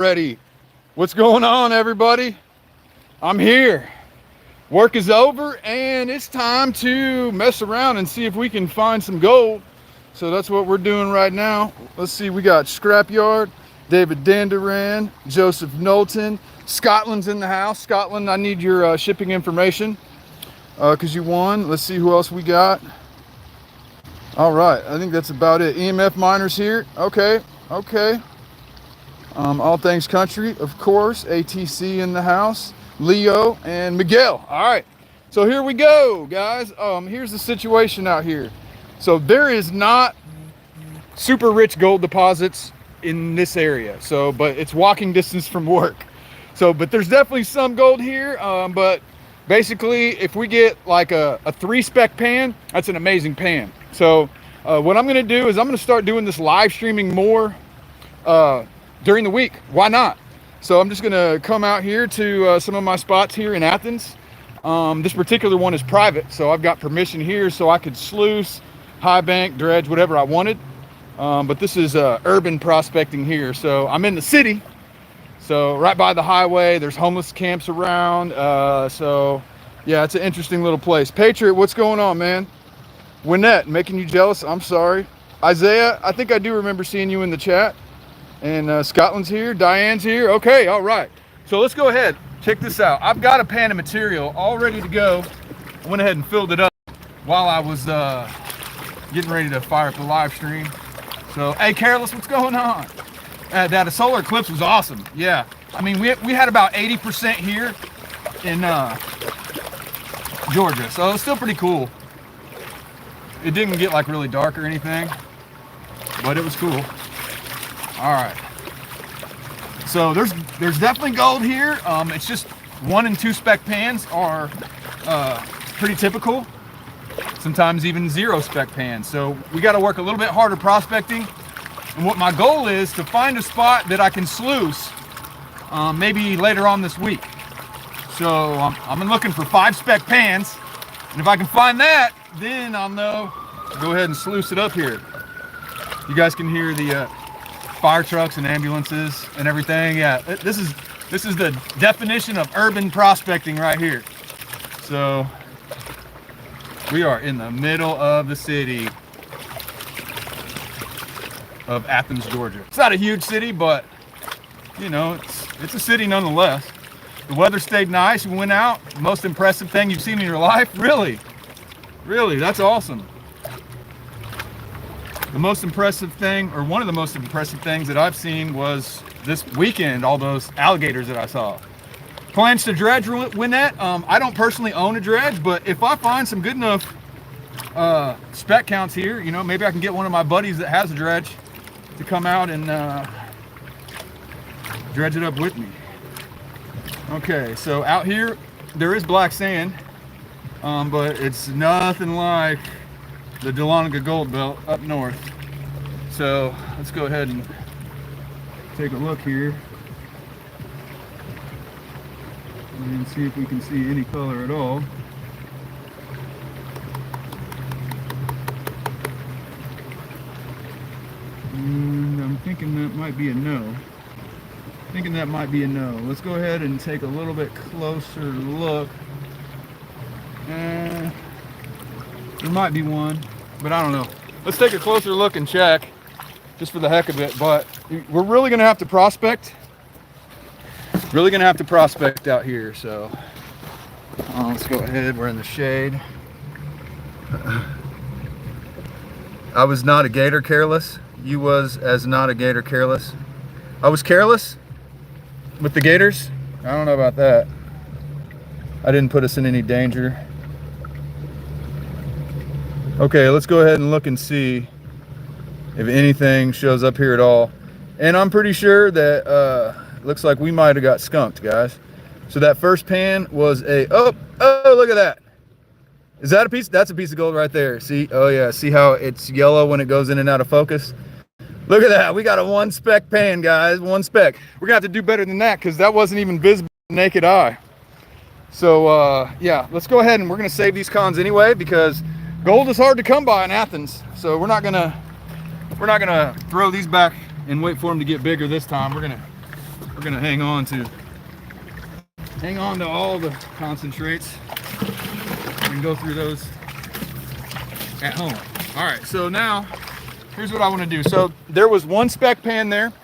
Ready. What's going on, everybody? I'm here. Work is over and it's time to mess around and see if we can find some gold. So that's what we're doing right now. Let's see, we got Scrapyard, David Danderan, Joseph Knowlton. Scotland's in the house. Scotland, I need your shipping information because you won. Let's see who else we got. All right, I think that's about it. EMF Miners here. Okay. All Things Country, of course. ATC in the house. Leo and Miguel. All right, so here we go, guys. Here's the situation out here. So there is not super rich gold deposits in this area. So, but it's walking distance from work. So, but there's definitely some gold here. But basically, if we get like a 3-spec pan, that's an amazing pan. So what I'm gonna do is I'm gonna start doing this live streaming more during the week. Why not? So I'm just gonna come out here to some of my spots here in Athens. This particular one is private, so I've got permission here so I could sluice, high bank, dredge, whatever I wanted. But this is urban prospecting here. So I'm in the city, so right by the highway. There's homeless camps around. So yeah, it's an interesting little place. Patriot, what's going on, man? Wynette, making you jealous? I'm sorry. Isaiah, I think I do remember seeing you in the chat. And Scotland's here, Diane's here. Okay, all right. So let's go ahead. Check this out. I've got a pan of material all ready to go. I went ahead and filled it up while I was getting ready to fire up the live stream. So, hey, Careless, what's going on? That solar eclipse was awesome. Yeah, I mean, we had about 80% here in Georgia, so it's still pretty cool. It didn't get like really dark or anything, but it was cool. All right, so there's definitely gold here. It's just 1 and 2 spec pans are pretty typical. Sometimes even 0 spec pans. So we got to work a little bit harder prospecting. And what my goal is to find a spot that I can sluice maybe later on this week. So I'm looking for 5 spec pans, and if I can find that, then I'll know to go ahead and sluice it up here. You guys can hear the fire trucks and ambulances and everything. Yeah, this is the definition of urban prospecting right here. So we are in the middle of the city of Athens, Georgia. It's not a huge city, but you know, it's a city nonetheless. The weather stayed nice. We went out. Most impressive thing you've seen in your life? Really, that's awesome. The most impressive thing, or one of the most impressive things that I've seen was this weekend, all those alligators that I saw. Plans to dredge, Wynette? I don't personally own a dredge, but if I find some good enough spec counts here, you know, maybe I can get one of my buddies that has a dredge to come out and dredge it up with me. Okay, so out here there is black sand, but it's nothing like the Dahlonega Gold Belt up north. So let's go ahead and take a look here and see if we can see any color at all. And I'm thinking that might be a no. Let's go ahead and take a little bit closer look. There might be one, but I don't know. Let's take a closer look and check, just for the heck of it. But we're really gonna have to prospect. Out here. So let's go ahead. We're in the shade. I was not a gator careless. You was as not a gator careless. I was careless with the gators. I don't know about that. I didn't put us in any danger. Okay, let's go ahead and look and see if anything shows up here at all. And I'm pretty sure that looks like we might have got skunked, guys. So that first pan was oh, look at that. Is that a piece? That's a piece of gold right there. See? Oh yeah, see how it's yellow when it goes in and out of focus? Look at that. We got a 1 spec pan, guys. 1 spec. We're gonna have to do better than that because that wasn't even visible to the naked eye. So yeah, let's go ahead and we're gonna save these cons anyway because gold is hard to come by in Athens. So we're not gonna throw these back and wait for them to get bigger this time. We're we're gonna hang on to all the concentrates and go through those at home. All right, so now here's what I want to do. So there was one speck pan there,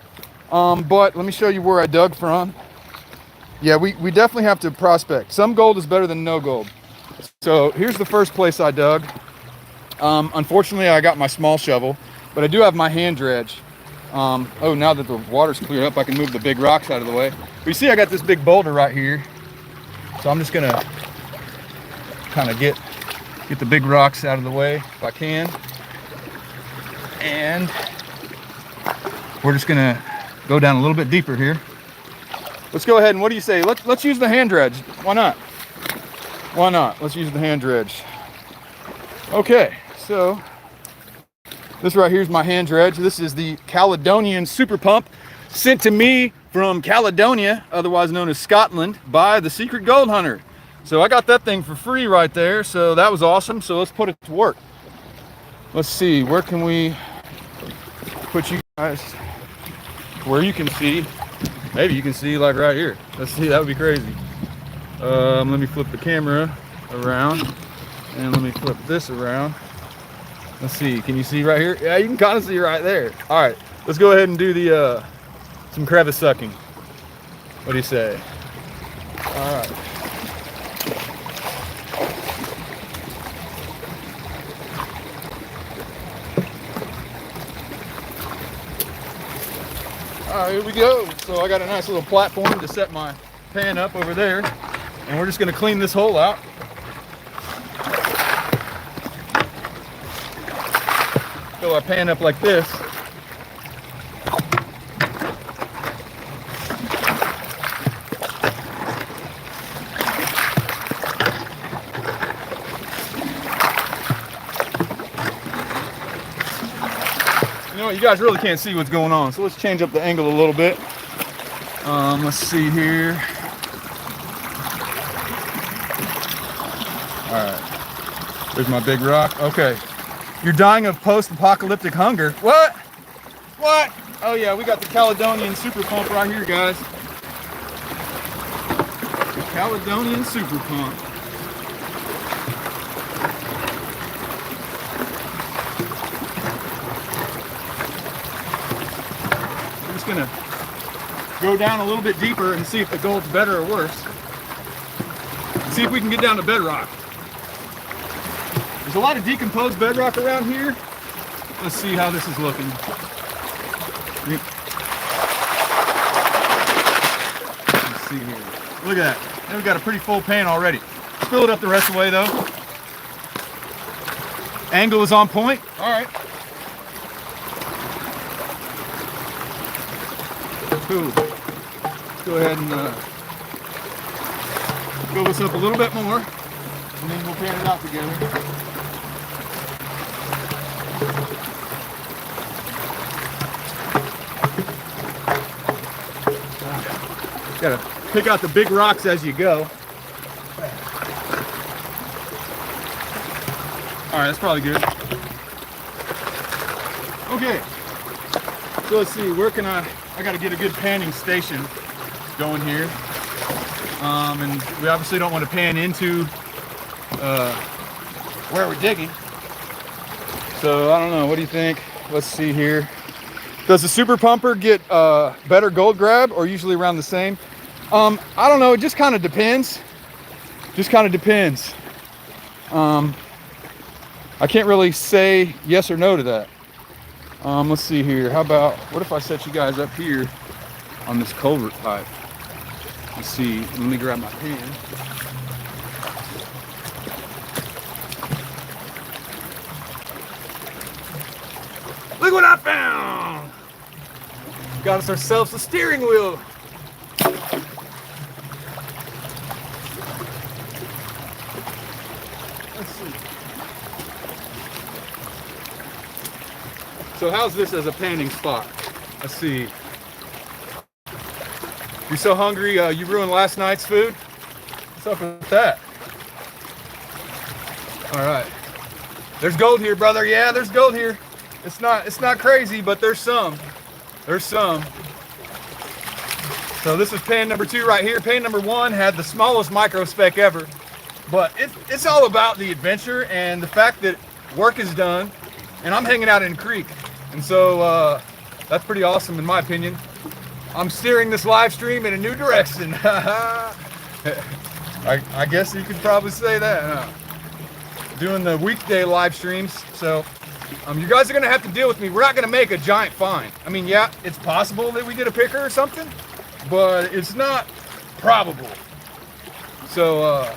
but let me show you where I dug from. Yeah, we definitely have to prospect. Some gold is better than no gold. So here's the first place I dug. Unfortunately, I got my small shovel, but I do have my hand dredge. Oh, now that the water's cleared up, I can move the big rocks out of the way. But you see, I got this big boulder right here. So I'm just gonna kind of get the big rocks out of the way if I can. And we're just gonna go down a little bit deeper here. Let's go ahead and, what do you say? Let's use the hand dredge. Why not? Why not? Let's use the hand dredge. Okay, so this right here is my hand dredge. This is the Caledonian super pump sent to me from Caledonia, otherwise known as Scotland, by the Secret Gold Hunter. So I got that thing for free right there, so that was awesome. So let's put it to work. Let's see, where can we put you guys where you can see? Maybe you can see like right here. Let's see, that would be crazy. Let me flip the camera around and let me flip this around. Let's see, can you see right here? Yeah, you can kind of see right there. All right, let's go ahead and do the some crevice sucking. What do you say? All right. All right, here we go. So I got a nice little platform to set my pan up over there, and we're just gonna clean this hole out. Fill our pan up like this. You know what, you guys really can't see what's going on, so let's change up the angle a little bit. Let's see here. All right, there's my big rock. Okay, you're dying of post-apocalyptic hunger. What? What? Oh yeah, we got the Caledonian super pump right here, guys. The Caledonian super pump. Gonna go down a little bit deeper and see if the gold's better or worse. See if we can get down to bedrock. There's a lot of decomposed bedrock around here. Let's see how this is looking. Let's see here. Look at that. Now we've got a pretty full pan already. Let's fill it up the rest of the way though. Angle is on point. All right. Cool. Let's go ahead and fill this up a little bit more, and then we'll pan it out together. Gotta pick out the big rocks as you go. All right, that's probably good. Okay. So let's see, where can I got to get a good panning station going here. And we obviously don't want to pan into where we're digging. So I don't know, what do you think? Let's see here. Does the super pumper get better gold grab or usually around the same? I don't know, it just kind of depends. Just kind of depends. I can't really say yes or no to that. Let's see here. How about, what if I set you guys up here on this culvert pipe? Let's see. Let me grab my pan. Look what I found! Got us ourselves a steering wheel. Let's see. So how's this as a panning spot? Let's see. You're so hungry, you ruined last night's food? What's up with that? All right. There's gold here, brother. Yeah, there's gold here. It's not crazy, but there's some. There's some. So this is pan number 2 right here. Pan number 1 had the smallest micro speck ever, but it's all about the adventure and the fact that work is done, and I'm hanging out in a creek, and so that's pretty awesome in my opinion. I'm steering this live stream in a new direction. I guess you could probably say that, huh? Doing the weekday live streams, so you guys are gonna have to deal with me. We're not gonna make a giant find. I mean, yeah, it's possible that we get a picker or something, but it's not probable. So,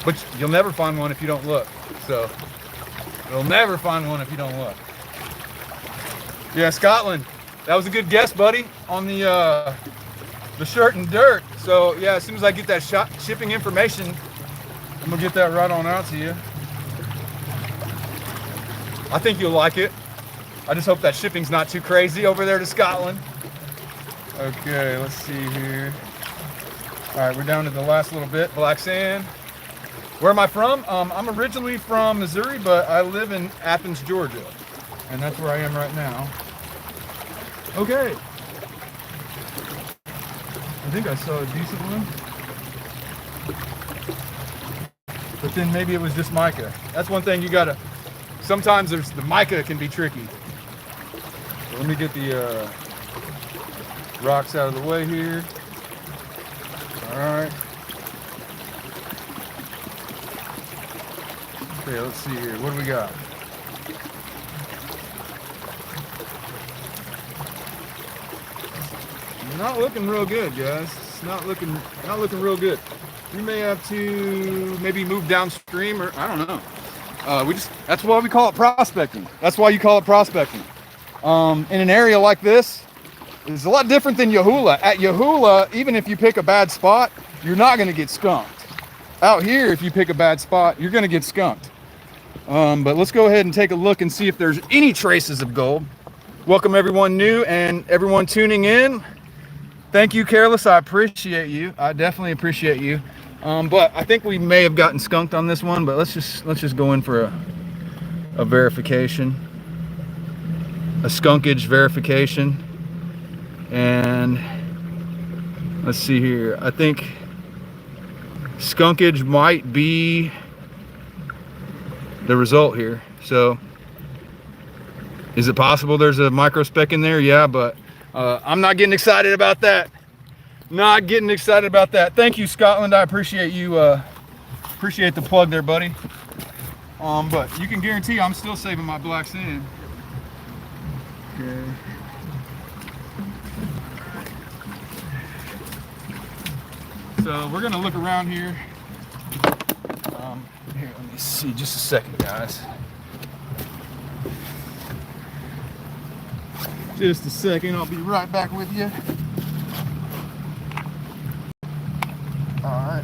but you'll never find one if you don't look. So, you'll never find one if you don't look. Yeah, Scotland. That was a good guess, buddy, on the shirt and dirt. So, yeah, as soon as I get that shipping information, I'm gonna get that right on out to you. I think you'll like it. I just hope that shipping's not too crazy over there to Scotland. Okay, let's see here. All right, we're down to the last little bit, black sand. Where am I from? I'm originally from Missouri, but I live in Athens, Georgia. And that's where I am right now. Okay. I think I saw a decent one. But then maybe it was just mica. That's one thing you gotta, sometimes the mica can be tricky. So let me get the rocks out of the way here. All right. Okay, let's see here. What do we got? Not looking real good, guys. It's not looking real good. We may have to maybe move downstream, or I don't know. That's why we call it prospecting. That's why you call it prospecting. In an area like this, it's a lot different than Yahula. At Yahula, even if you pick a bad spot, you're not going to get skunked. Out here, if you pick a bad spot, you're going to get skunked. But let's go ahead and take a look and see if there's any traces of gold. Welcome everyone new and everyone tuning in. Thank you, Careless. I appreciate you. I definitely appreciate you. But I think we may have gotten skunked on this one, but let's just go in for a verification, a skunkage verification. And let's see here. I think skunkage might be the result here. So is it possible there's a microspec in there? Yeah, but I'm not getting excited about that. Not getting excited about that. Thank you, Scotland. I appreciate you. Appreciate the plug there, buddy. But you can guarantee I'm still saving my black sand. Okay. So we're gonna look around here. Here, let me see, just a second, guys. Just a second, I'll be right back with you. All right.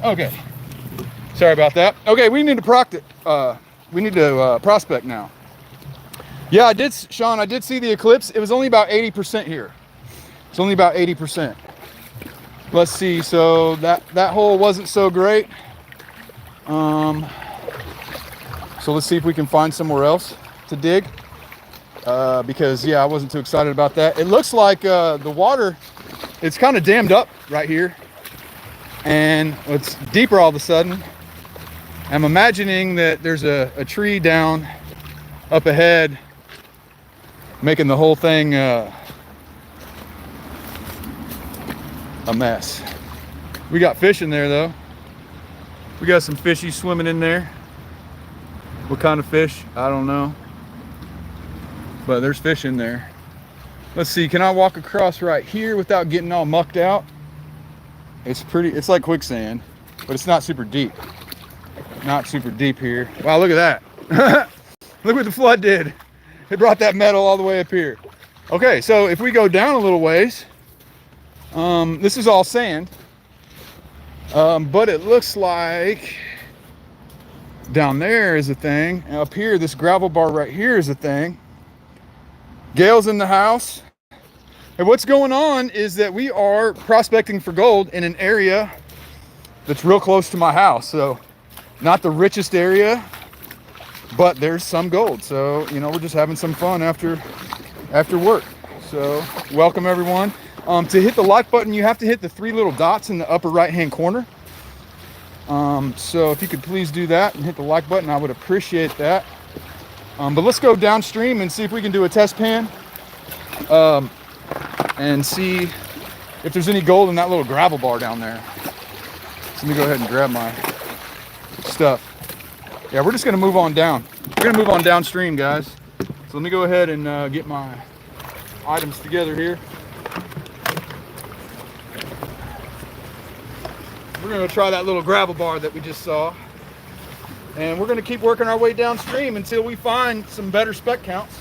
Okay. Sorry about that. Okay, we need to prospect now. Yeah, Sean, I did see the eclipse. It was only about 80% here. It's only about 80%. Let's see, so that hole wasn't so great. So let's see if we can find somewhere else to dig. Because yeah, I wasn't too excited about that. It looks like the water, it's kind of dammed up right here. And it's deeper all of a sudden. I'm imagining that there's a tree down up ahead making the whole thing a mess. We got fish in there though. We got some fishies swimming in there. What kind of fish? I don't know. But there's fish in there. Let's see, can I walk across right here without getting all mucked out? It's like quicksand, but it's not super deep. Not super deep here. Wow, look at that. Look what the flood did. It brought that metal all the way up here. Okay, so if we go down a little ways, this is all sand, but it looks like down there is a thing. And up here, this gravel bar right here is a thing. Gail's in the house. And what's going on is that we are prospecting for gold in an area that's real close to my house. So not the richest area, but there's some gold. So, you know, we're just having some fun after work. So welcome everyone. To hit the like button, you have to hit the 3 little dots in the upper right hand corner. So if you could please do that and hit the like button, I would appreciate that. But let's go downstream and see if we can do a test pan, and see if there's any gold in that little gravel bar down there. So let me go ahead and grab my stuff. Yeah, we're just gonna move on down. We're gonna move on downstream, guys. So let me go ahead and get my items together here. We're gonna try that little gravel bar that we just saw. And we're gonna keep working our way downstream until we find some better spec counts.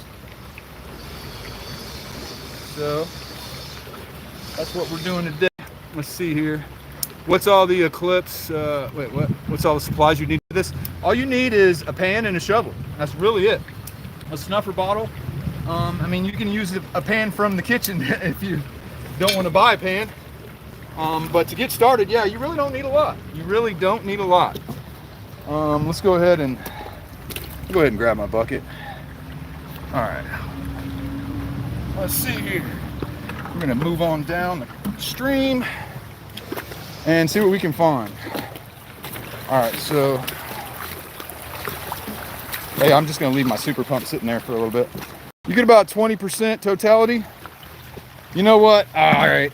So that's what we're doing today. Let's see here. What's all the Eclipse, what's all the supplies you need for this? All you need is a pan and a shovel. That's really it. A snuffer bottle. I mean, you can use a pan from the kitchen if you don't want to buy a pan. But to get started, yeah, you really don't need a lot. You really don't need a lot. Let's go ahead and grab my bucket. All right. Let's see here. We're gonna move on down the stream and see what we can find. All right, so hey, I'm just gonna leave my super pump sitting there for a little bit. You get about 20% totality. You know what? All right,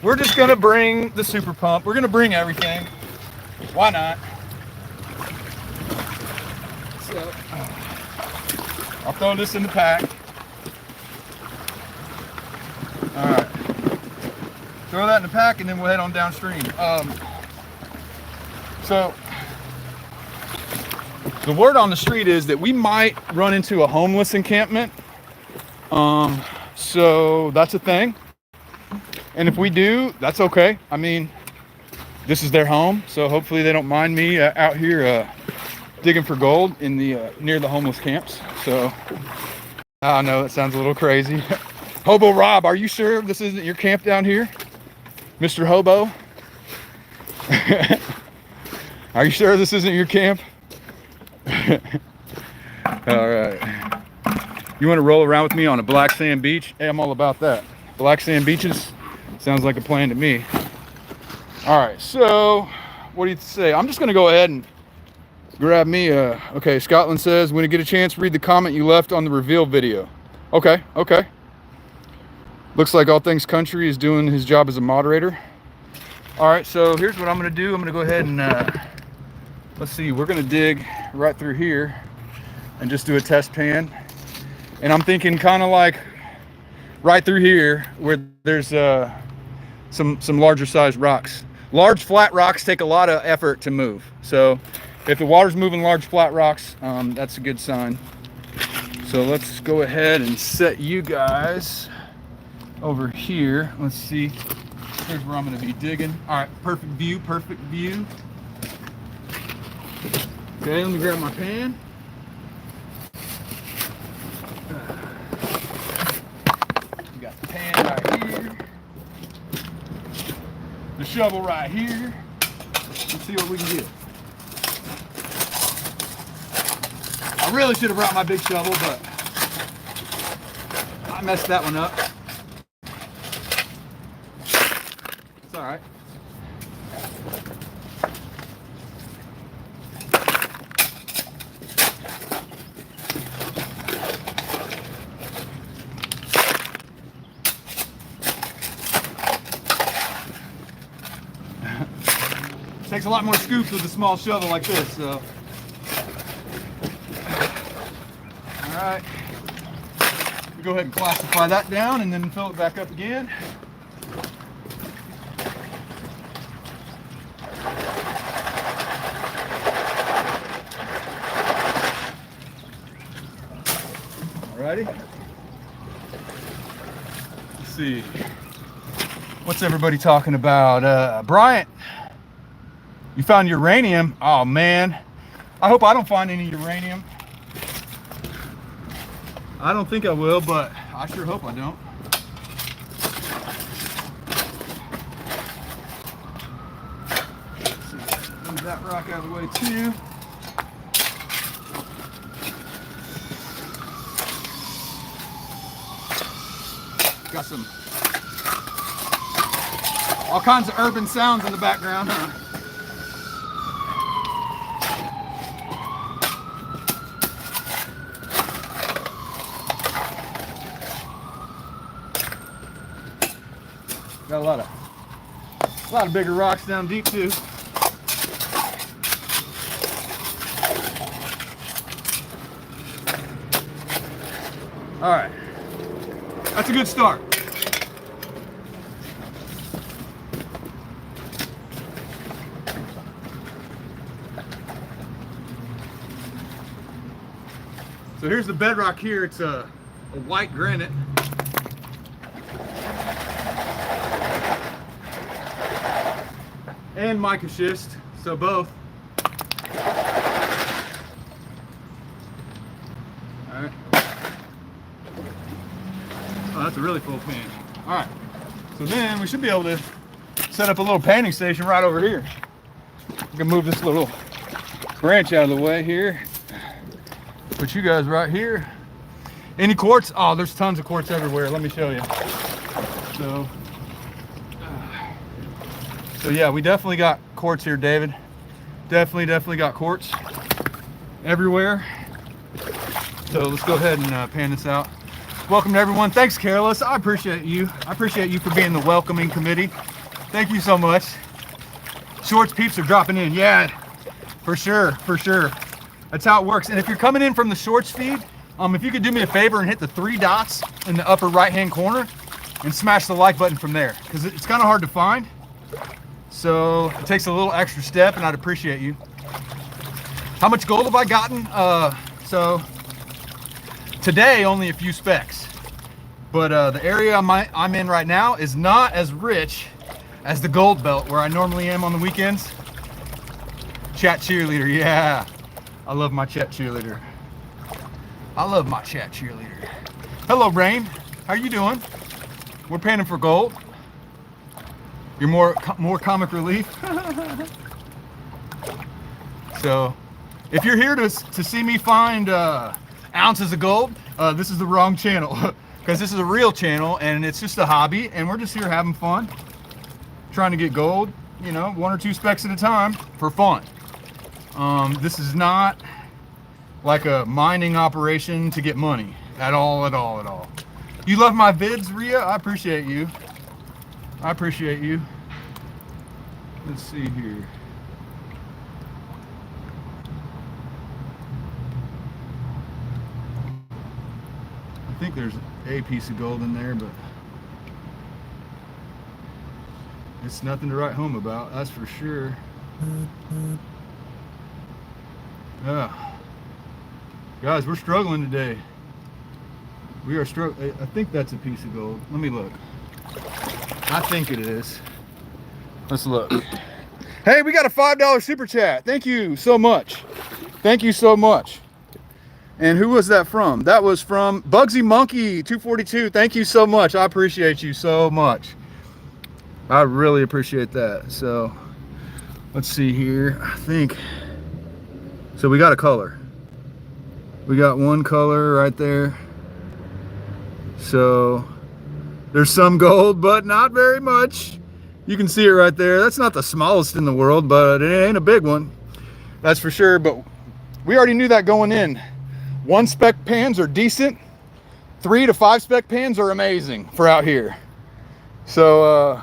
we're just gonna bring the super pump. We're gonna bring everything. Why not? So I'll throw this in the pack. All right, throw that in the pack and then we'll head on downstream. So the word on the street is that we might run into a homeless encampment. So that's a thing. And if we do, that's okay. I mean, this is their home, so hopefully they don't mind me out here digging for gold in the near the homeless camps. So I know that sounds a little crazy. Hobo Rob, are you sure this isn't your camp down here? Mr. Hobo? Are you sure this isn't your camp? All right. You want to roll around with me on a black sand beach? Hey, I'm all about that. Black sand beaches? Sounds like a plan to me. All right, so what do you say? I'm just going to go ahead and grab me okay, Scotland says, when you get a chance, read the comment you left on the reveal video. Okay. Looks like All Things Country is doing his job as a moderator. All right, so here's what I'm going to do. I'm going to go ahead and, let's see, we're going to dig right through here and just do a test pan. And I'm thinking kind of like right through here where there's some larger sized rocks. Large flat rocks take a lot of effort to move. So if the water's moving large flat rocks, that's a good sign. So let's go ahead and set you guys over here. Let's see. Here's where I'm going to be digging. All right, perfect view. Okay, let me grab my pan. We got the pan right here. The shovel right here. Let's see what we can get. I really should have brought my big shovel, but I messed that one up. It's all right. Takes a lot more scoops with a small shovel like this, so. All right. We go ahead and classify that down and then fill it back up again. Alrighty. Let's see. What's everybody talking about? Bryant, you found uranium? Oh man. I hope I don't find any uranium. I don't think I will, but I sure hope I don't. Let's see. Move that rock out of the way too. Got some all kinds of urban sounds in the background, huh? Got a lot of bigger rocks down deep too. All right, that's a good start. So here's the bedrock here. It's a white granite. And mica schist, so both. All right. Oh, that's a really full pan. All right. So then we should be able to set up a little panning station right over here. We can move this little branch out of the way here. Put you guys right here. Any quartz? Oh, there's tons of quartz everywhere. Let me show you. So yeah, we definitely got quartz here, David. Definitely got quartz everywhere. So let's go ahead and pan this out. Welcome to everyone. Thanks, Careless. I appreciate you. I appreciate you for being the welcoming committee. Thank you so much. Shorts peeps are dropping in. Yeah, for sure. That's how it works. And if you're coming in from the Shorts feed, if you could do me a favor and hit the 3 dots in the upper right-hand corner and smash the like button from there, because it's kind of hard to find. So it takes a little extra step, and I'd appreciate you. How much gold have I gotten? So today, only a few specks. But the area I'm in right now is not as rich as the gold belt where I normally am on the weekends. Chat cheerleader, yeah. I love my chat cheerleader. Hello, Rain. How you doing? We're panning for gold. You're more comic relief. So, if you're here to see me find ounces of gold, this is the wrong channel, because this is a real channel and it's just a hobby, and we're just here having fun, trying to get gold, you know, 1 or 2 specks at a time for fun. This is not like a mining operation to get money at all. You love my vids, Rhea? I appreciate you. Let's see here. I think there's a piece of gold in there, but it's nothing to write home about, that's for sure. Guys, we're struggling today. We are struggling. I think that's a piece of gold. Let me look. I think it is. Let's look. Hey, we got a $5 super chat. Thank you so much. And who was that from? That was from Bugsy Monkey 242. Thank you so much. I appreciate you so much. I really appreciate that. So let's see here. I think so. We got a color. We got one color right there. So there's some gold, but not very much. You can see it right there. That's not the smallest in the world, but it ain't a big one. That's for sure. But we already knew that going in. 1 spec pans are decent. 3 to 5 spec pans are amazing for out here. So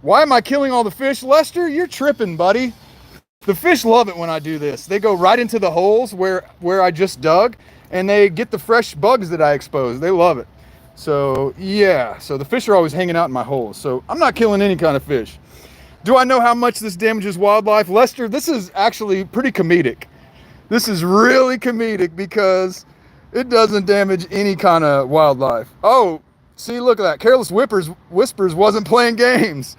why am I killing all the fish? Lester, you're tripping, buddy. The fish love it when I do this. They go right into the holes where I just dug, and they get the fresh bugs that I exposed. They love it. So yeah, so the fish are always hanging out in my holes. So I'm not killing any kind of fish. Do I know how much this damages wildlife? Lester, this is actually pretty comedic. This is really comedic because it doesn't damage any kind of wildlife. Oh, see, look at that. Careless Whispers wasn't playing games.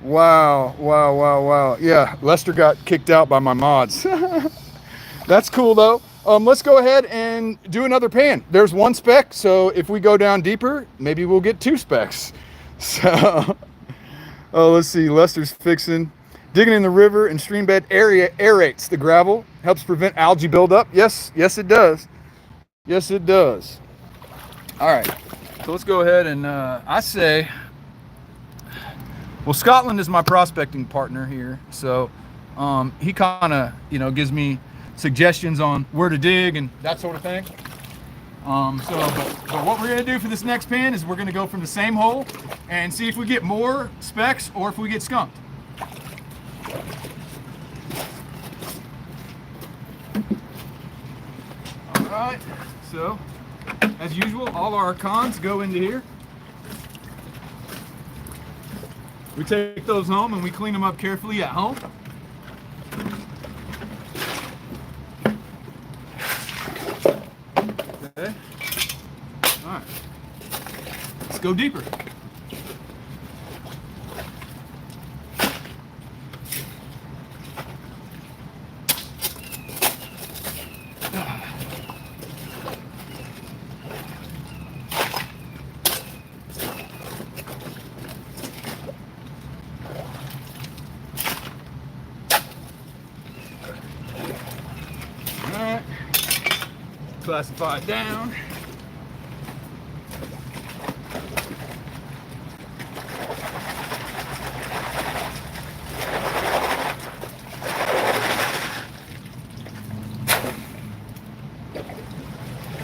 Wow. Yeah, Lester got kicked out by my mods. That's cool though. Let's go ahead and do another pan. There's 1 speck, so if we go down deeper, maybe we'll get 2 specks. So, let's see. Lester's fixing. Digging in the river and stream bed area aerates the gravel, helps prevent algae buildup. Yes, it does. All right, So let's go ahead and I say, well, Scotland is my prospecting partner here, so he kind of, you know, gives me suggestions on where to dig and that sort of thing. But what we're gonna do for this next pan is we're gonna go from the same hole and see if we get more specks or if we get skunked. All right, so as usual, all our cons go into here. We take those home and we clean them up carefully at home. Okay. All right. Let's go deeper. Classify it down.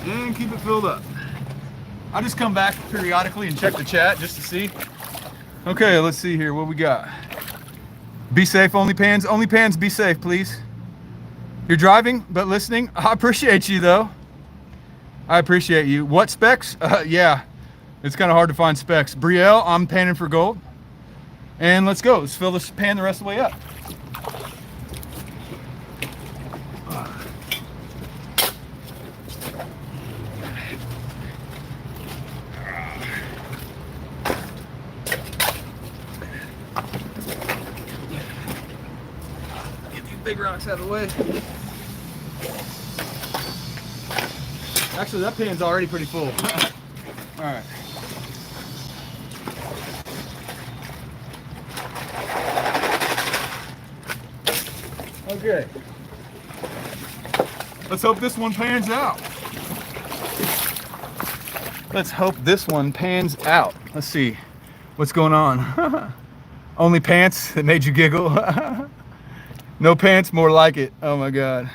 And keep it filled up. I just come back periodically and check the chat just to see. Okay, let's see here what we got. Be safe, only pans. Only pans, be safe, please. You're driving, but listening. I appreciate you, though. I appreciate you. What specs? Yeah, it's kind of hard to find specs. Brielle, I'm panning for gold. And let's go. Let's fill this pan the rest of the way up. Get these big rocks out of the way. Actually, that pan's already pretty full. All right. Okay. Let's hope this one pans out. Let's hope this one pans out. Let's see what's going on. Only pants that made you giggle. No pants, more like it. Oh my God.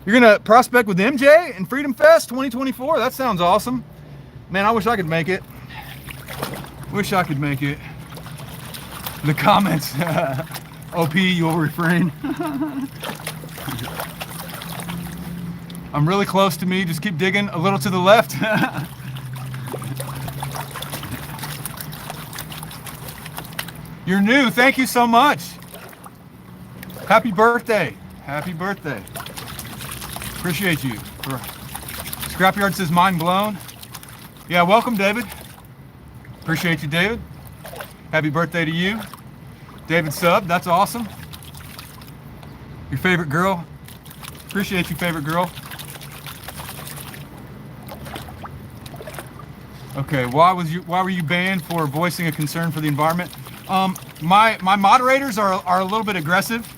You're gonna prospect with MJ and Freedom Fest 2024? That sounds awesome. Man, I wish I could make it. Wish I could make it. The comments, OP, you'll refrain. I'm really close to me, just keep digging a little to the left. You're new, thank you so much. Happy birthday, happy birthday. Appreciate you. Scrapyard says mind blown. Yeah, welcome, David. Appreciate you, David. Happy birthday to you. David sub, that's awesome. Your favorite girl. Appreciate you, favorite girl. Okay, why were you banned for voicing a concern for the environment? My moderators are a little bit aggressive.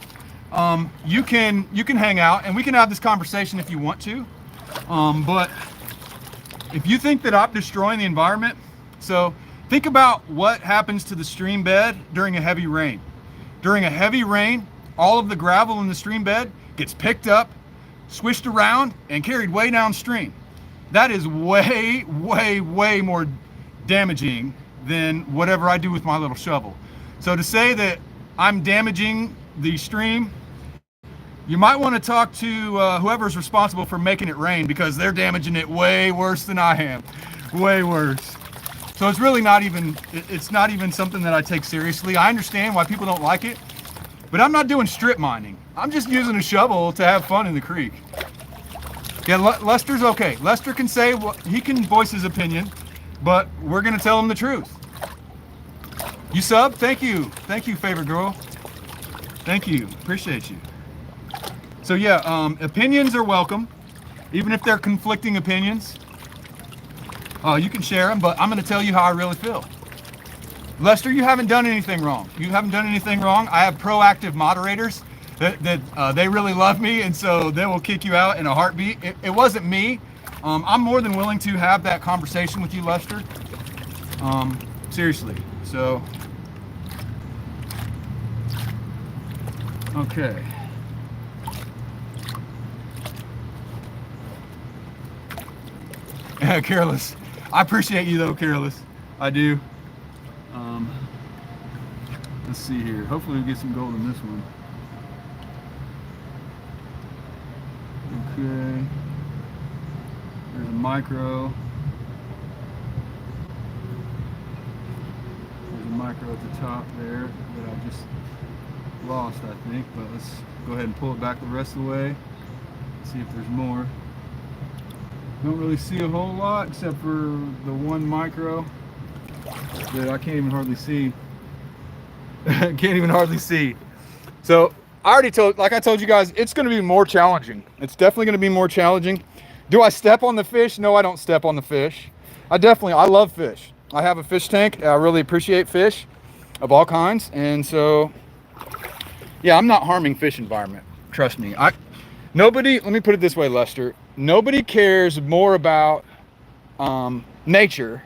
You can hang out and we can have this conversation if you want to, but if you think that I'm destroying the environment, so think about what happens to the stream bed during a heavy rain. During a heavy rain, all of the gravel in the stream bed gets picked up, swished around, and carried way downstream. That is way, way, way more damaging than whatever I do with my little shovel. So to say that I'm damaging the stream, you might want to talk to whoever's responsible for making it rain, because they're damaging it way worse than I am. Way worse. So it's really not even something that I take seriously. I understand why people don't like it, but I'm not doing strip mining. I'm just using a shovel to have fun in the creek. Yeah, Lester's okay. Lester can say, he can voice his opinion, but we're gonna tell him the truth. You sub? Thank you. Thank you, favorite girl. Thank you, appreciate you. So yeah, opinions are welcome, even if they're conflicting opinions. You can share them, but I'm gonna tell you how I really feel. Lester, you haven't done anything wrong. You haven't done anything wrong. I have proactive moderators that they really love me, and so they will kick you out in a heartbeat. It wasn't me. I'm more than willing to have that conversation with you, Lester. Seriously. So, okay. Careless. I appreciate you though, Careless. I do. Let's see here. Hopefully we get some gold in this one. Okay. There's a micro. There's a micro at the top there that I just lost, I think. But let's go ahead and pull it back the rest of the way. See if there's more. Don't really see a whole lot except for the one micro that I can't even hardly see. Can't even hardly see. So I already told, like I told you guys, it's going to be more challenging. It's definitely going to be more challenging. Do I step on the fish? No, I don't step on the fish. I love fish. I have a fish tank. I really appreciate fish of all kinds. And so, yeah, I'm not harming fish environment. Trust me. Nobody, let me put it this way, Lester. Nobody cares more about nature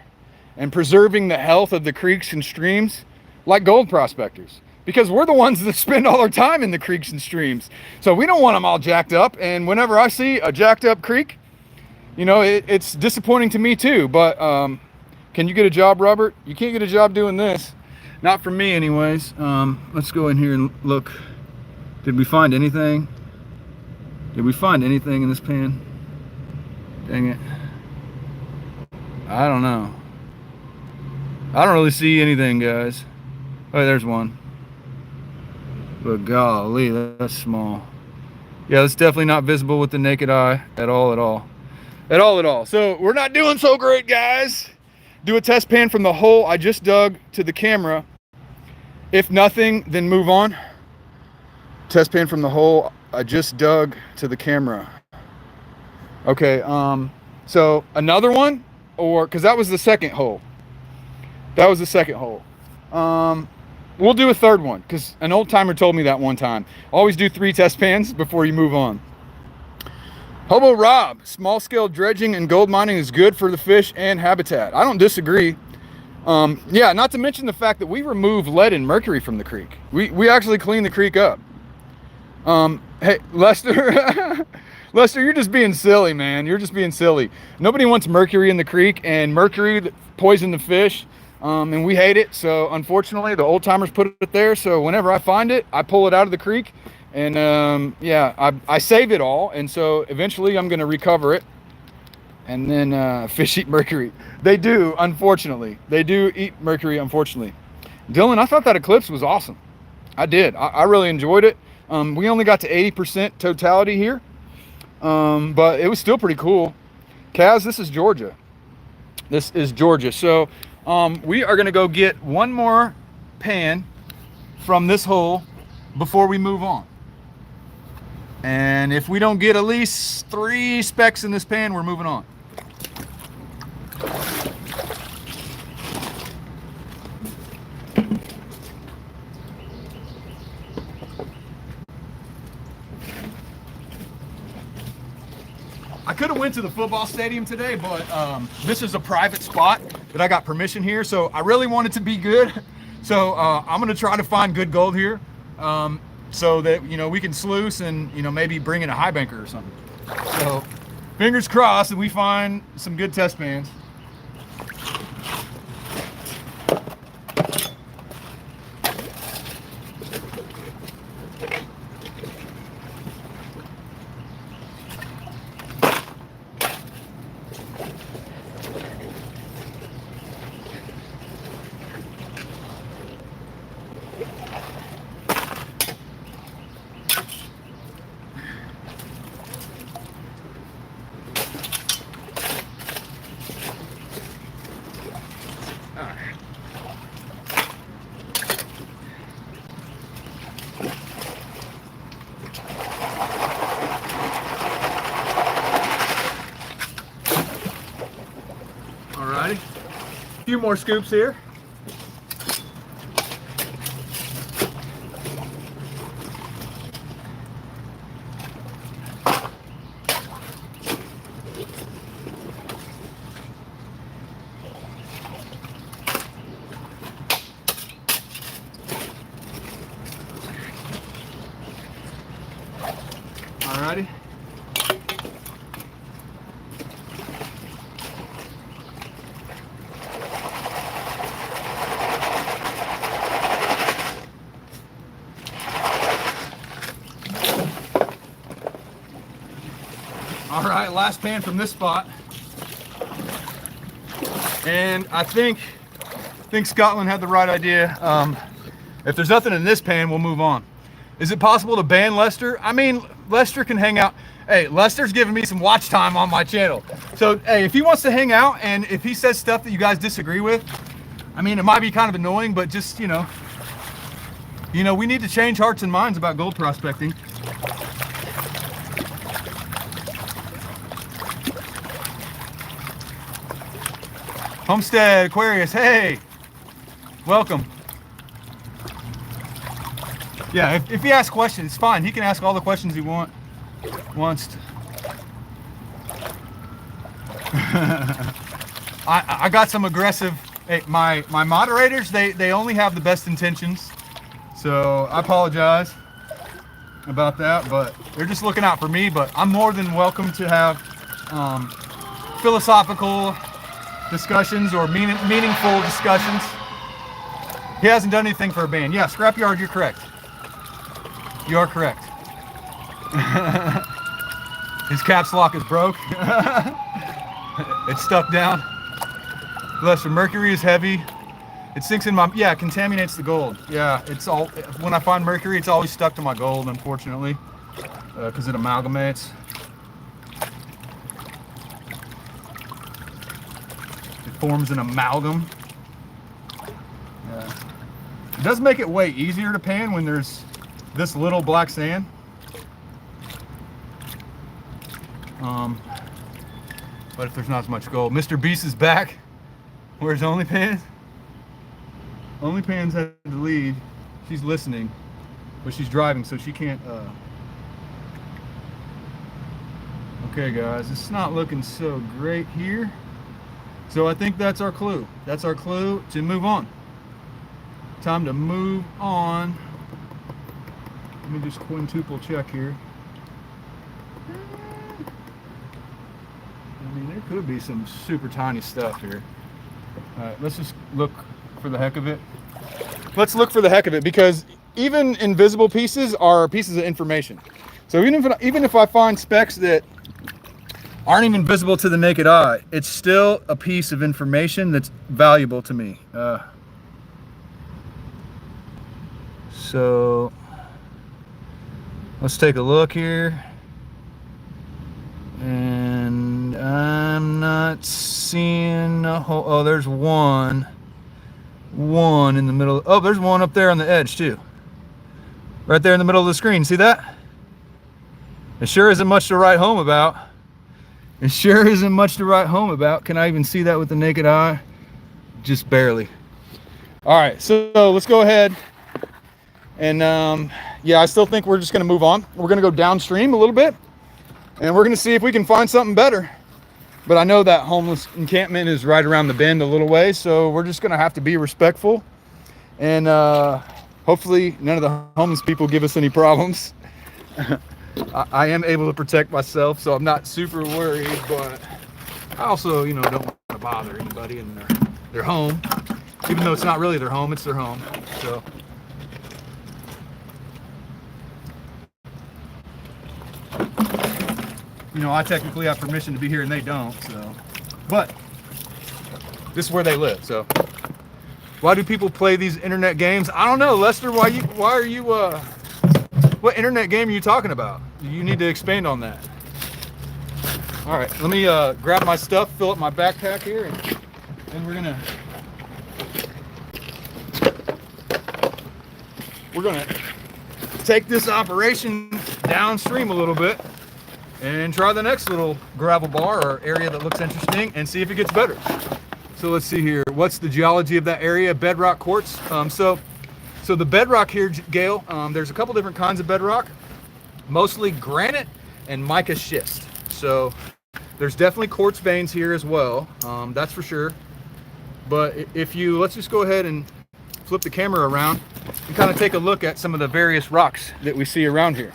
and preserving the health of the creeks and streams like gold prospectors, because we're the ones that spend all our time in the creeks and streams. So we don't want them all jacked up. And whenever I see a jacked up creek, you know, it's disappointing to me too. But can you get a job, Robert? You can't get a job doing this. Not for me anyways. Let's go in here and look. Did we find anything? Did we find anything in this pan? Dang it. I don't know. I don't really see anything, guys. Oh, there's one. But golly, that's small. Yeah, that's definitely not visible with the naked eye at all. So we're not doing so great, guys. Do a test pan from the hole I just dug to the camera. If nothing, then move on. Test pan from the hole I just dug to the camera. Okay, so another one, or, because that was the second hole. We'll do a third one, because an old timer told me that one time. Always do 3 test pans before you move on. Hobo Rob, small scale dredging and gold mining is good for the fish and habitat. I don't disagree. Yeah, not to mention the fact that we remove lead and mercury from the creek. We actually clean the creek up. Hey, Lester, Lester, you're just being silly, man. You're just being silly. Nobody wants mercury in the creek, and mercury poison the fish. And we hate it. So unfortunately the old timers put it there. So whenever I find it, I pull it out of the creek, and yeah, I save it all. And so eventually I'm going to recover it. And then fish eat mercury. They do, unfortunately. They do eat mercury, unfortunately. Dylan, I thought that eclipse was awesome. I did. I really enjoyed it. We only got to 80% totality here. But it was still pretty cool. Kaz, this is Georgia. This is Georgia. So we are going to go get one more pan from this hole before we move on. And if we don't get at least 3 specks in this pan, we're moving on. I could have went to the football stadium today, but this is a private spot that I got permission here, so I really want it to be good. So I'm gonna try to find good gold here, so that, you know, we can sluice and, you know, maybe bring in a high banker or something. So fingers crossed that we find some good test pans. Alrighty, a few more scoops here. Alrighty. All right, last pan from this spot. And I think Scotland had the right idea. If there's nothing in this pan, we'll move on. Is it possible to ban Lester? I mean, Lester can hang out. Hey, Lester's giving me some watch time on my channel. So, hey, if he wants to hang out and if he says stuff that you guys disagree with, I mean, it might be kind of annoying, but just, you know, we need to change hearts and minds about gold prospecting. Homestead Aquarius, hey, welcome. Yeah, if he asks questions, it's fine. He can ask all the questions he wants. I got some aggressive. Hey, my moderators, they only have the best intentions, so I apologize about that. But they're just looking out for me. But I'm more than welcome to have philosophical discussions or meaningful discussions. He hasn't done anything for a ban. Yeah, Scrapyard, you're correct. You are correct. His caps lock is broke. It's stuck down. Lester, mercury is heavy. It sinks in my, yeah, it contaminates the gold. Yeah, it's all, when I find mercury, it's always stuck to my gold, unfortunately, because it amalgamates. Forms an amalgam. Yeah. It does make it way easier to pan when there's this little black sand. But if there's not as much gold. Mr. Beast is back. Where's OnlyPans? OnlyPans had the lead. She's listening, but she's driving, so she can't. Okay, guys, it's not looking so great here. So I think that's our clue. That's our clue to move on. Time to move on. Let me just quintuple check here. I mean, there could be some super tiny stuff here. All right, let's just look for the heck of it. Let's look for the heck of it, because even invisible pieces are pieces of information. So even if I find specks that aren't even visible to the naked eye, it's still a piece of information that's valuable to me. So let's take a look here. And I'm not seeing a whole, oh, there's one in the middle. Oh, there's one up there on the edge too. Right there in the middle of the screen, see that? It sure isn't much to write home about. It sure isn't much to write home about. Can I even see that with the naked eye? Just barely. All right, so let's go ahead. And yeah, I still think we're just gonna move on. We're gonna go downstream a little bit, and we're gonna see if we can find something better. But I know that homeless encampment is right around the bend a little way, so we're just gonna have to be respectful. And hopefully none of the homeless people give us any problems. I am able to protect myself, so I'm not super worried, but I also, you know, don't want to bother anybody in their home. Even though it's not really their home, it's their home. So you know, I technically have permission to be here and they don't, so. But this is where they live, so. Why do people play these internet games? I don't know, Lester, why are you what internet game are you talking about? You need to expand on that. All right, let me grab my stuff, fill up my backpack here, and we're gonna take this operation downstream a little bit and try the next little gravel bar or area that looks interesting and see if it gets better. So let's see here. What's the geology of that area? Bedrock quartz. So the bedrock here, Gail, there's a couple different kinds of bedrock, mostly granite and mica schist. So there's definitely quartz veins here as well, that's for sure. But if you, let's just go ahead and flip the camera around and kind of take a look at some of the various rocks that we see around here.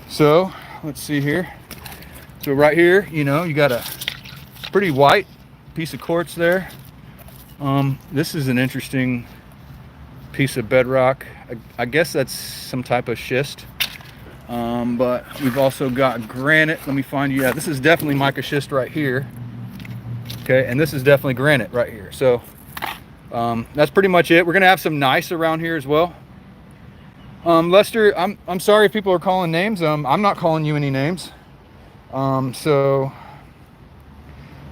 So let's see here. So right here, you know, you got a pretty white piece of quartz there. This is an interesting piece of bedrock. I guess that's some type of schist. But we've also got granite. Let me find you. Yeah, this is definitely mica schist right here. Okay, and this is definitely granite right here. So that's pretty much it. We're gonna have some gneiss around here as well. Lester, I'm sorry if people are calling names. I'm not calling you any names. So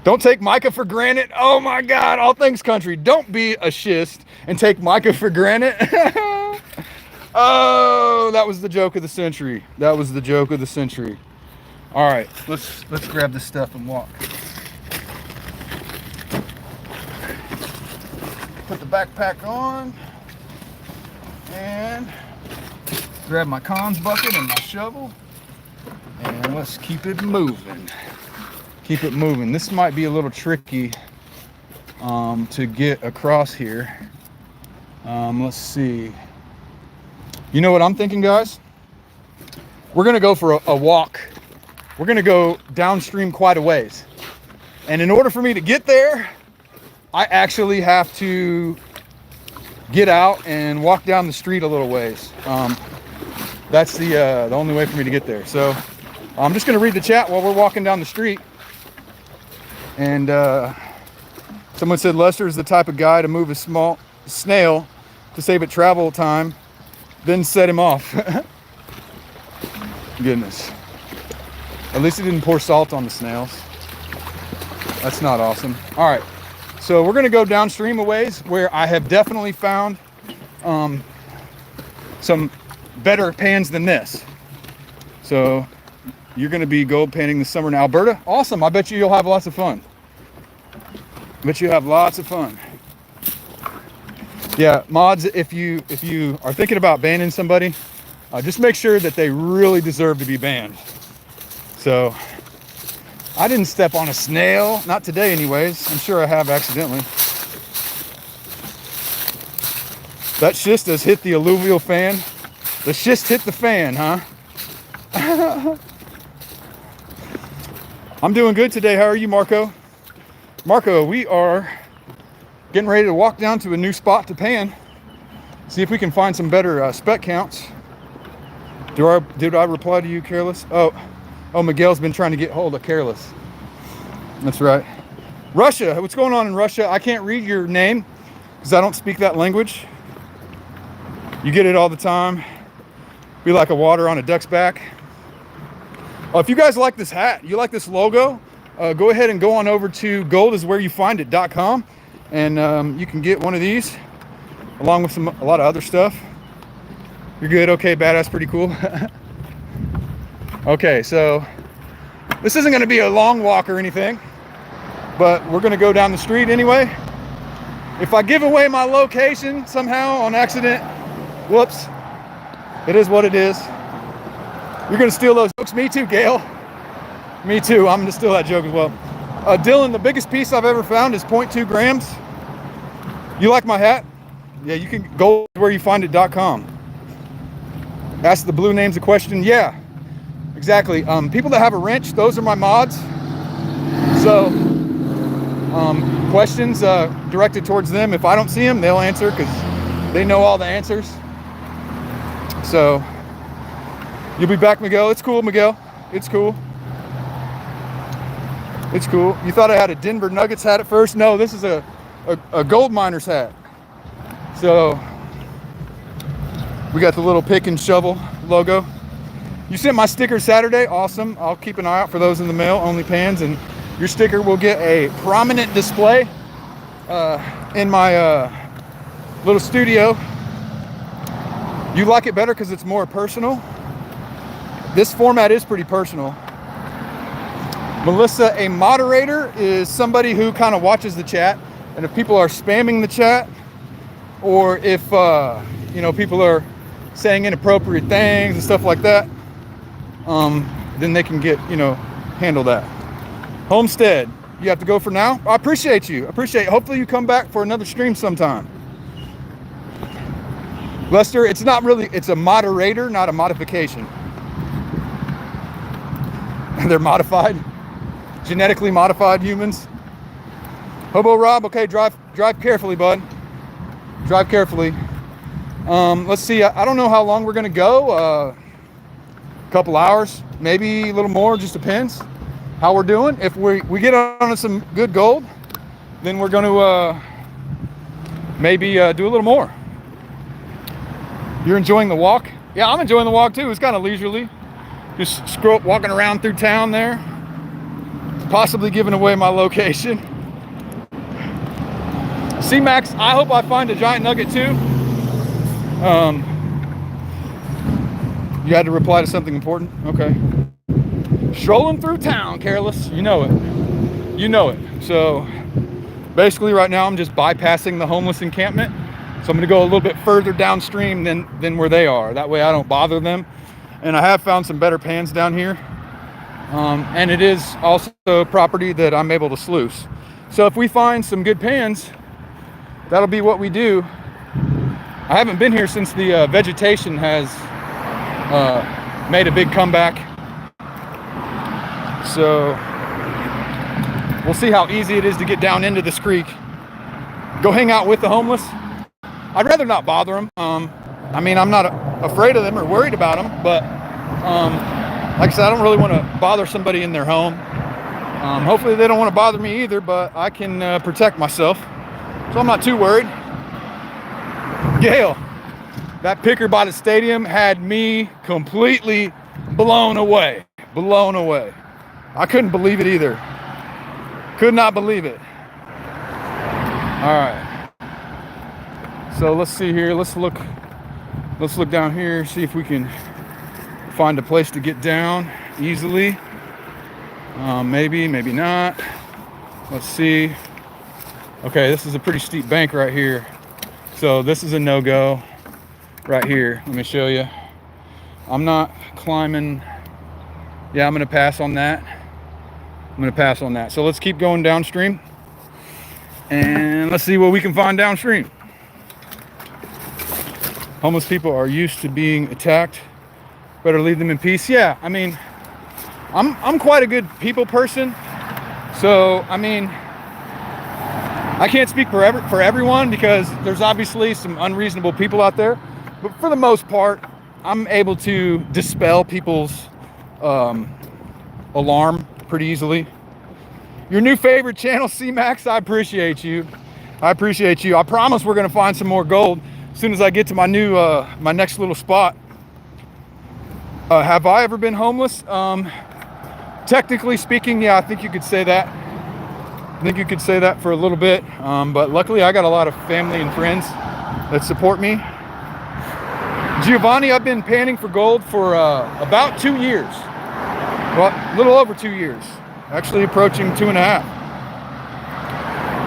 don't take mica for granted. Oh my God, all things country. Don't be a schist and take mica for granted. Oh, that was the joke of the century. That was the joke of the century. All right, let's grab this stuff and walk. Put the backpack on and grab my cons bucket and my shovel, and let's keep it moving. Keep it moving. This might be a little tricky to get across here. Let's see. You know what I'm thinking, guys? We're gonna go for a walk. We're gonna go downstream quite a ways. And in order for me to get there, I actually have to get out and walk down the street a little ways. That's the only way for me to get there. So I'm just gonna read the chat while we're walking down the street. And someone said Lester is the type of guy to move a small snail to save it travel time, then set him off. Goodness. At least he didn't pour salt on the snails. That's not awesome. All right, so we're gonna go downstream a ways where I have definitely found some better pans than this. So you're gonna be gold panning this summer in Alberta. Awesome, I bet you'll have lots of fun. I bet you have lots of fun. Yeah, mods, if you are thinking about banning somebody, just make sure that they really deserve to be banned. So I didn't step on a snail, not today anyways. I'm sure I have accidentally. That schist has hit the alluvial fan. The schist hit the fan, huh? I'm doing good today. How are you, Marco? Marco, we are getting ready to walk down to a new spot to pan. See if we can find some better spec counts. Did I reply to you, Careless? Oh, Miguel's been trying to get hold of Careless. That's right. Russia, what's going on in Russia? I can't read your name because I don't speak that language. You get it all the time. Be like a water on a duck's back. If you guys like this hat, you like this logo, go ahead and go on over to goldiswhereyouFindit.com and you can get one of these along with a lot of other stuff. You're good? Okay, badass, pretty cool. Okay, so this isn't gonna be a long walk or anything, but we're gonna go down the street anyway. If I give away my location somehow on accident, whoops, it is what it is. You're gonna steal those jokes? Me too, Gail. Me too, I'm gonna steal that joke as well. Dylan, the biggest piece I've ever found is 0.2 grams. You like my hat? Yeah, you can go where you find it.com. Ask the blue names a question. Yeah, exactly. People that have a wrench, those are my mods. So questions directed towards them. If I don't see them, they'll answer because they know all the answers. So you'll be back, Miguel. It's cool, Miguel. It's cool. It's cool. You thought I had a Denver Nuggets hat at first? No, this is a gold miner's hat. So we got the little pick and shovel logo. You sent my sticker Saturday. Awesome. I'll keep an eye out for those in the mail. Only pans, and your sticker will get a prominent display in my little studio. You like it better because it's more personal. This format is pretty personal. Melissa, a moderator is somebody who kind of watches the chat, and if people are spamming the chat, or if people are saying inappropriate things and stuff like that, then they can get handle that. Homestead, you have to go for now. I appreciate you. Hopefully you come back for another stream sometime. Lester, it's a moderator, not a modification. They're modified, genetically modified humans. Hobo Rob, okay, drive carefully, bud. Drive carefully. Let's see, I don't know how long we're gonna go. A couple hours, maybe a little more, just depends how we're doing. If we get on some good gold, then we're gonna maybe do a little more. You're enjoying the walk? Yeah, I'm enjoying the walk too. It's kind of leisurely. Just walking around through town there. Possibly giving away my location. C-Max, I hope I find a giant nugget too. You had to reply to something important? Okay. Strolling through town, Careless. You know it. You know it. So basically right now I'm just bypassing the homeless encampment. So I'm gonna go a little bit further downstream than where they are. That way I don't bother them. And I have found some better pans down here. And it is also property that I'm able to sluice. So if we find some good pans, that'll be what we do. I haven't been here since the vegetation has made a big comeback. So we'll see how easy it is to get down into this creek. Go hang out with the homeless. I'd rather not bother them. I mean, I'm not afraid of them or worried about them, but like I said, I don't really want to bother somebody in their home. Hopefully they don't want to bother me either, but I can protect myself. So I'm not too worried. Gail, that picker by the stadium had me completely blown away. Blown away. I couldn't believe it either. Could not believe it. All right. So let's see here. Let's look down here, see if we can find a place to get down easily. Maybe not. Let's see. Okay, this is a pretty steep bank right here. So this is a no-go right here. Let me show you. I'm not climbing. Yeah, I'm gonna pass on that. So let's keep going downstream and let's see what we can find downstream. Homeless people are used to being attacked. Better leave them in peace. Yeah, I mean, I'm quite a good people person. So, I mean, I can't speak for everyone because there's obviously some unreasonable people out there. But for the most part, I'm able to dispel people's alarm pretty easily. Your new favorite channel, C-Max, I appreciate you. I promise we're gonna find some more gold as soon as I get to my new, my next little spot. Have I ever been homeless? Technically speaking, yeah, I think you could say that. For a little bit. But luckily I got a lot of family and friends that support me. Giovanni, I've been panning for gold for about 2 years. Well, a little over 2 years. Actually approaching 2.5.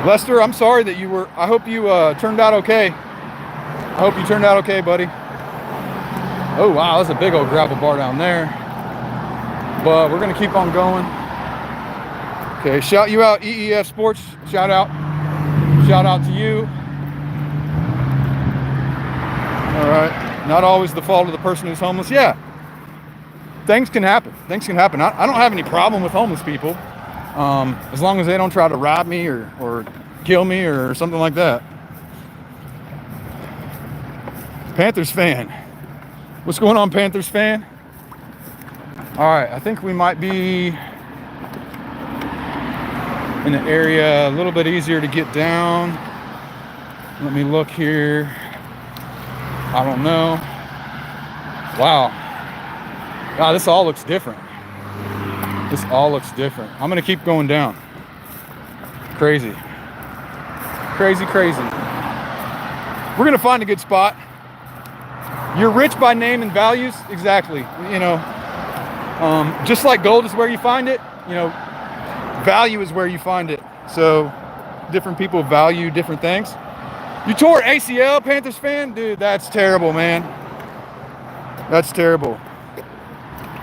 Lester, I'm sorry that you were, I hope you turned out okay. I hope you turned out okay, buddy. Oh, wow, that's a big old gravel bar down there. But we're gonna keep on going. Okay, shout you out, EEF Sports. Shout out to you. All right, not always the fault of the person who's homeless. Yeah, things can happen. I don't have any problem with homeless people, as long as they don't try to rob me or kill me or something like that. Panthers fan. What's going on, Panthers fan? All right, I think we might be in an area a little bit easier to get down. Let me look here. I don't know. Wow. God, this all looks different. I'm gonna keep going down. Crazy. We're gonna find a good spot. You're rich by name and values. Exactly. You know, just like gold is where you find it, you know, value is where you find it. So different people value different things. You tore ACL, Panthers fan? Dude, that's terrible, man. That's terrible.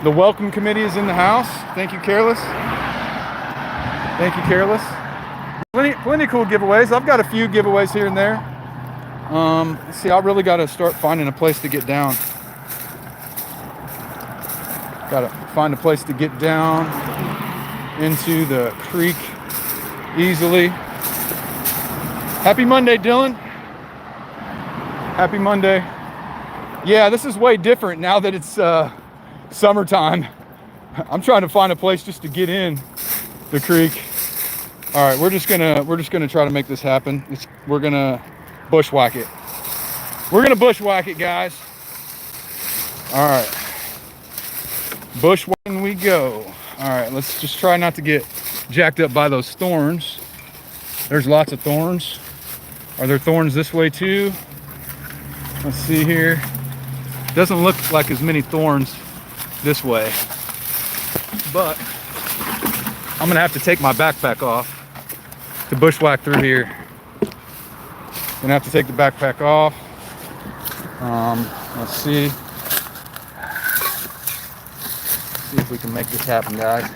The welcome committee is in the house. Thank you, Careless. Plenty of cool giveaways. I've got a few giveaways here and there. Let's see, I really got to start finding a place to get down. Gotta find a place to get down into the creek easily. Happy Monday, Dylan. Happy Monday. Yeah, this is way different now that it's summertime. I'm trying to find a place just to get in the creek. All right, we're just gonna try to make this happen. We're gonna bushwhack it. We're gonna bushwhack it, guys. All right, bushwhacking we go. All right, let's just try not to get jacked up by those thorns. There's lots of thorns. Are there thorns this way too? Let's see here. Doesn't look like as many thorns this way, but I'm gonna have to take my backpack off to bushwhack through here. Gonna have to take the backpack off. Let's see. See if we can make this happen, guys.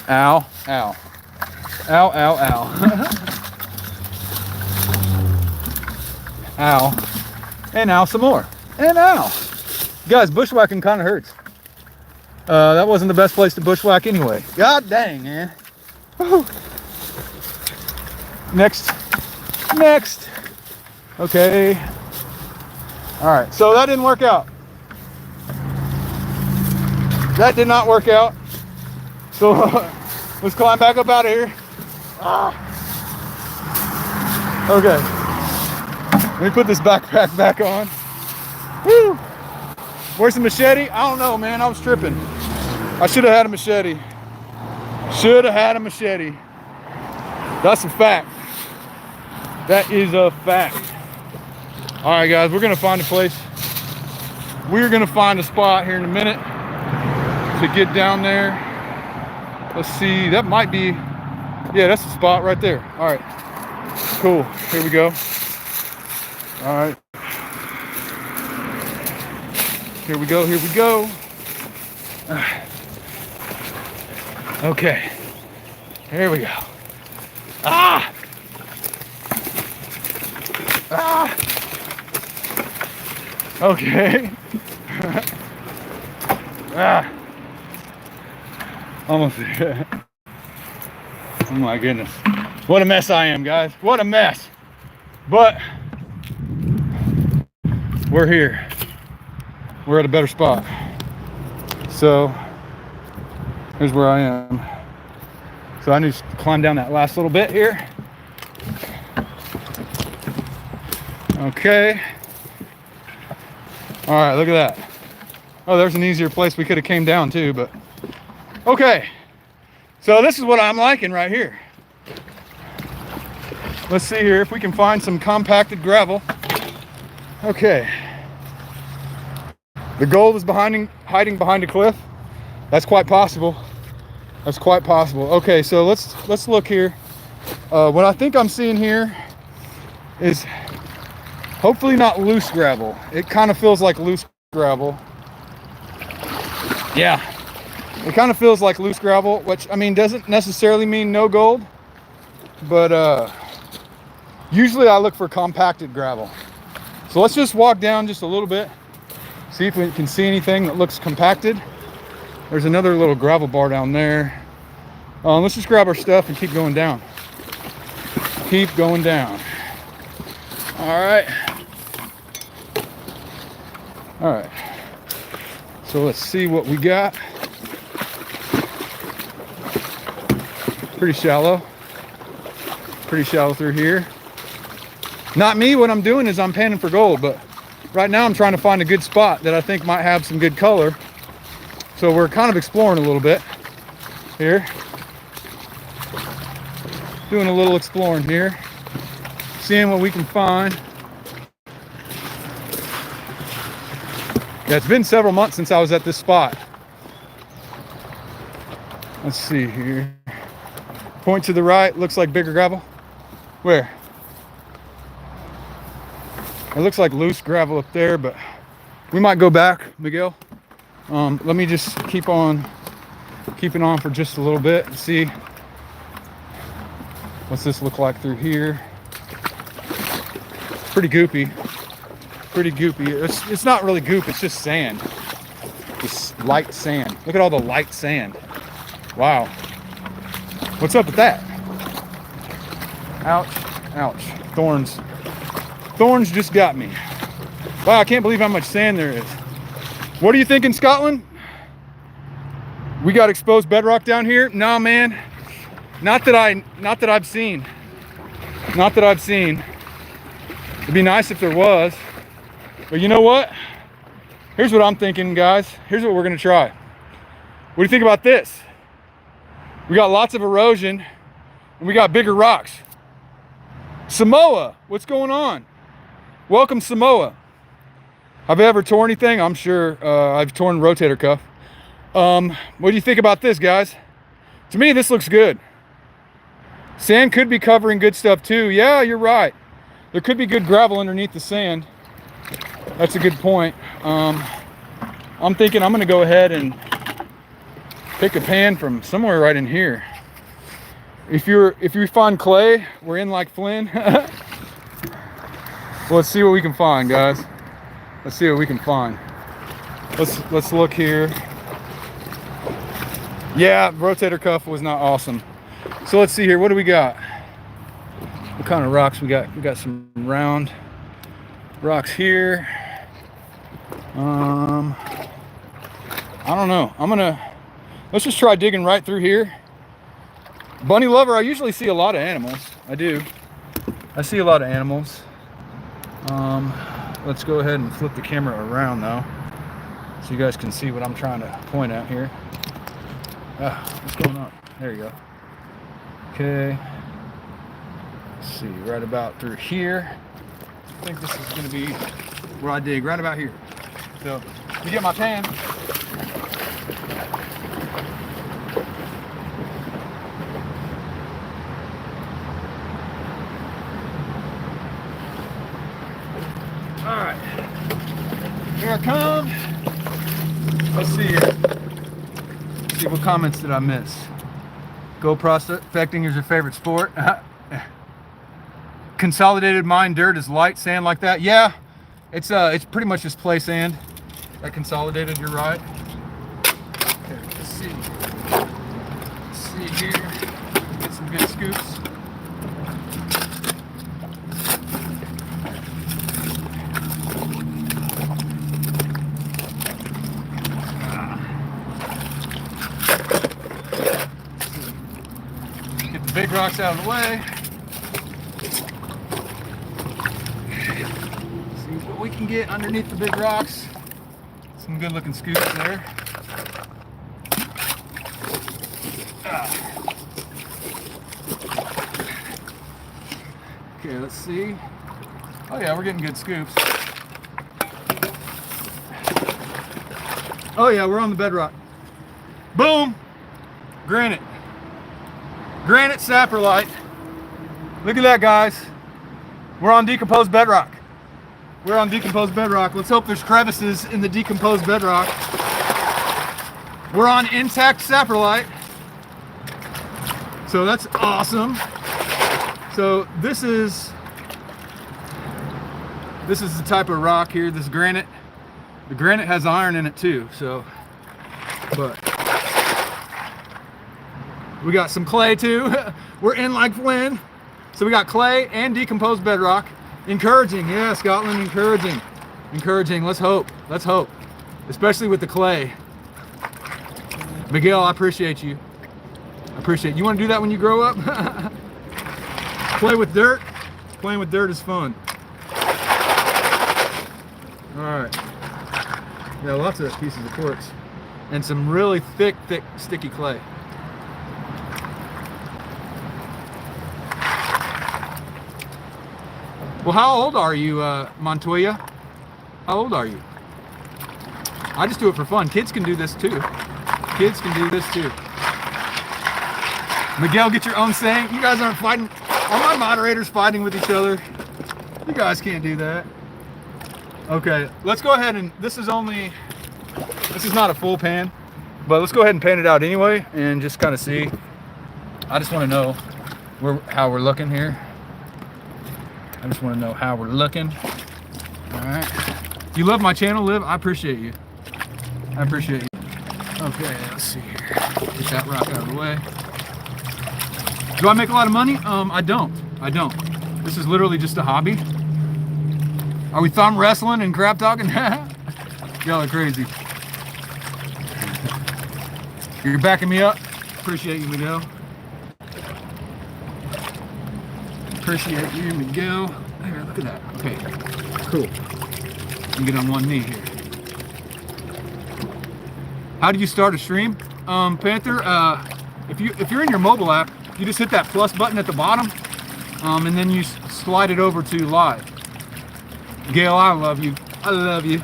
Ow, ow. Ow, ow, ow. Ow. And ow some more. And ow. Guys, bushwhacking kind of hurts. That wasn't the best place to bushwhack anyway. God dang, man. Woo. Next. Okay. All right, so that didn't work out. That did not work out. So let's climb back up out of here. Okay. Let me put this backpack back on. Woo! Where's the machete? I don't know, man. I was tripping. I should have had a machete. Should have had a machete. That's a fact. That is a fact. All right, guys, we're gonna find a place. We're gonna find a spot here in a minute to get down there. Let's see, that might be, yeah, that's the spot right there. All right, cool, here we go. All right. Here we go. Okay, here we go. Ah! Okay. Almost there. Oh my goodness. What a mess I am, guys. What a mess. But we're here. We're at a better spot. So here's where I am. So I need to climb down that last little bit here. Okay. All right, look at that. Oh, there's an easier place we could have came down to, but okay. So this is what I'm liking right here. Let's see here if we can find some compacted gravel. Okay. The gold is hiding behind a cliff. That's quite possible. That's quite possible. Okay, so let's look here. What I think I'm seeing here is hopefully not loose gravel. It kind of feels like loose gravel. Yeah, it kind of feels like loose gravel, which I mean doesn't necessarily mean no gold, but usually I look for compacted gravel. So let's just walk down just a little bit, see if we can see anything that looks compacted. There's another little gravel bar down there. Let's just grab our stuff and keep going down. Keep going down. All right. All right. So let's see what we got. Pretty shallow. Pretty shallow through here. Not me, what I'm doing is I'm panning for gold, but right now I'm trying to find a good spot that I think might have some good color. So we're kind of exploring a little bit here. Doing a little exploring here. Seeing what we can find. Yeah, it's been several months since I was at this spot. Let's see here. Point to the right, looks like bigger gravel. Where? It looks like loose gravel up there, but we might go back, Miguel. Let me just keep on keeping on for just a little bit and see what's this look like through here. Pretty goopy. Pretty goopy. It's not really goop, it's just sand. Just light sand. Look at all the light sand. Wow. What's up with that? Ouch. Ouch. Thorns. Thorns just got me. Wow, I can't believe how much sand there is. What are you thinking, Scotland? We got exposed bedrock down here? Nah, man. Not that I've seen. Not that I've seen. It'd be nice if there was. But you know what? Here's what I'm thinking, guys. Here's what we're gonna try. What do you think about this? We got lots of erosion and we got bigger rocks. Samoa, what's going on? Welcome, Samoa. Have I ever torn anything? I'm sure I've torn rotator cuff. What do you think about this, guys? To me, this looks good. Sand could be covering good stuff too. Yeah, you're right. There could be good gravel underneath the sand. That's a good point. I'm thinking I'm gonna go ahead and pick a pan from somewhere right in here. If you find clay, we're in like Flynn. Well, let's see what we can find, guys. Let's see what we can find. Let's look here. Yeah, rotator cuff was not awesome. So let's see here. What do we got? What kind of rocks we got? We got some round rocks here. I don't know. Let's just try digging right through here. Bunny lover, I usually see a lot of animals. I do. I see a lot of animals. Let's go ahead and flip the camera around though, so you guys can see what I'm trying to point at here. What's going on? There you go. Okay. Let's see, right about through here. I think this is going to be where I dig, right about here. So, let me get my pan. All right, here I come. Let's see here. Let's see, what comments did I miss? Go prospecting is your favorite sport. Consolidated mine dirt is light sand like that. Yeah, it's pretty much just play sand. That consolidated, you're right. Okay, let's see. Let's see here. Get some good scoops. Get the big rocks out of the way. See what we can get underneath the big rocks. Some good looking scoops there. Okay, let's see. Oh yeah, we're getting good scoops. Oh yeah, we're on the bedrock. Boom! Granite. Granite saprolite. Look at that, guys. We're on decomposed bedrock. We're on decomposed bedrock. Let's hope there's crevices in the decomposed bedrock. We're on intact saprolite. So that's awesome. So this is the type of rock here, this granite. The granite has iron in it too, so, but we got some clay too. We're in like Flynn. So we got clay and decomposed bedrock. Encouraging, yeah, Scotland, encouraging. Encouraging, let's hope, especially with the clay. Miguel, I appreciate you. I appreciate you. You want to do that when you grow up? Play with dirt. Playing with dirt is fun. All right. Yeah, lots of pieces of quartz and some really thick, sticky clay. Well, how old are you, Montoya? How old are you? I just do it for fun. Kids can do this too. Kids can do this too. Miguel, get your own saying. You guys aren't fighting. Are my moderators fighting with each other? You guys can't do that. Okay, let's go ahead and this is not a full pan, but let's go ahead and pan it out anyway and just kind of see. I just want to know how we're looking here. I just want to know how we're looking. All right. If you love my channel, Liv, I appreciate you. I appreciate you. Okay, let's see here. Get that rock out of the way. Do I make a lot of money? I don't. This is literally just a hobby. Are we thumb wrestling and crap talking? Y'all are crazy. You're backing me up. Appreciate you, Miguel. Appreciate you, Miguel. Here, look at that. Okay, cool. Let me get on one knee here. How do you start a stream? Panther, if you're in your mobile app, you just hit that plus button at the bottom, and then you slide it over to live. Gail, I love you. I love you.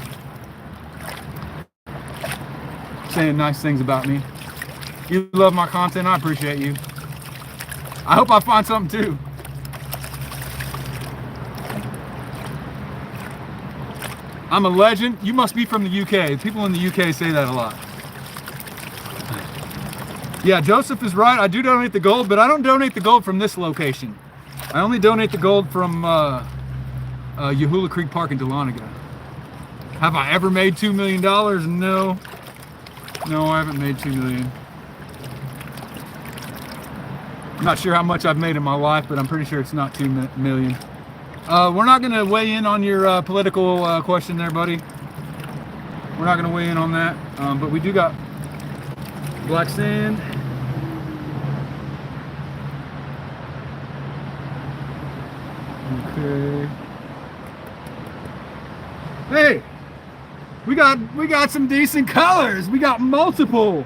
Saying nice things about me. You love my content, I appreciate you. I hope I find something too. I'm a legend. You must be from the UK. People in the UK say that a lot. Yeah, Joseph is right. I do donate the gold, but I don't donate the gold from this location. I only donate the gold from Yahula Creek Park in Dahlonega. Have I ever made $2 million? No. No, I haven't made $2 million. I'm not sure how much I've made in my life, but I'm pretty sure it's not $2 million. We're not going to weigh in on your political question there, buddy. We're not going to weigh in on that, but we do got black sand. Okay. Hey, we got some decent colors. We got multiple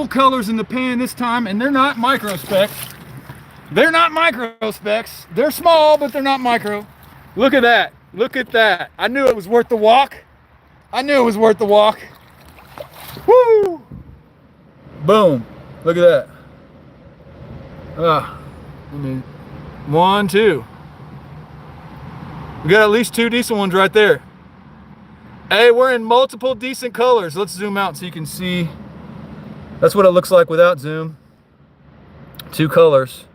colors in the pan this time, and they're not micro specs. They're not micro specs. They're small, but they're not micro. Look at that. Look at that. I knew it was worth the walk. I knew it was worth the walk. Woo! Boom. Look at that. I mean, 1, 2. We got at least 2 decent ones right there. Hey, we're in multiple decent colors. Let's zoom out so you can see. That's what it looks like without zoom. 2 colors.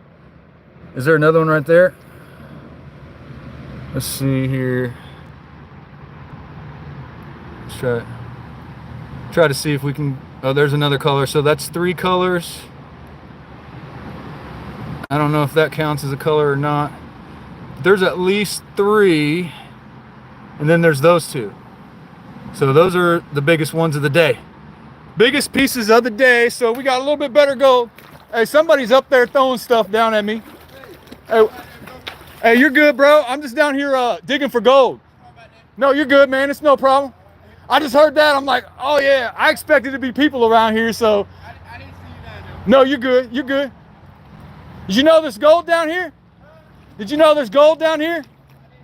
Is there another one right there? Let's see here. Let's try to see if we can. Oh, there's another color. So that's 3 colors. I don't know if that counts as a color or not. There's at least 3, and then there's those 2. So those are the biggest ones of the day. Biggest pieces of the day. So we got a little bit better gold. Hey, somebody's up there throwing stuff down at me. Hey, you're good, bro. I'm just down here digging for gold. No, you're good, man. It's no problem. I just heard that. I'm like, oh yeah. I expected to be people around here, so. I didn't see you down there. No, you're good. You're good. Did you know there's gold down here? Did you know there's gold down here? I didn't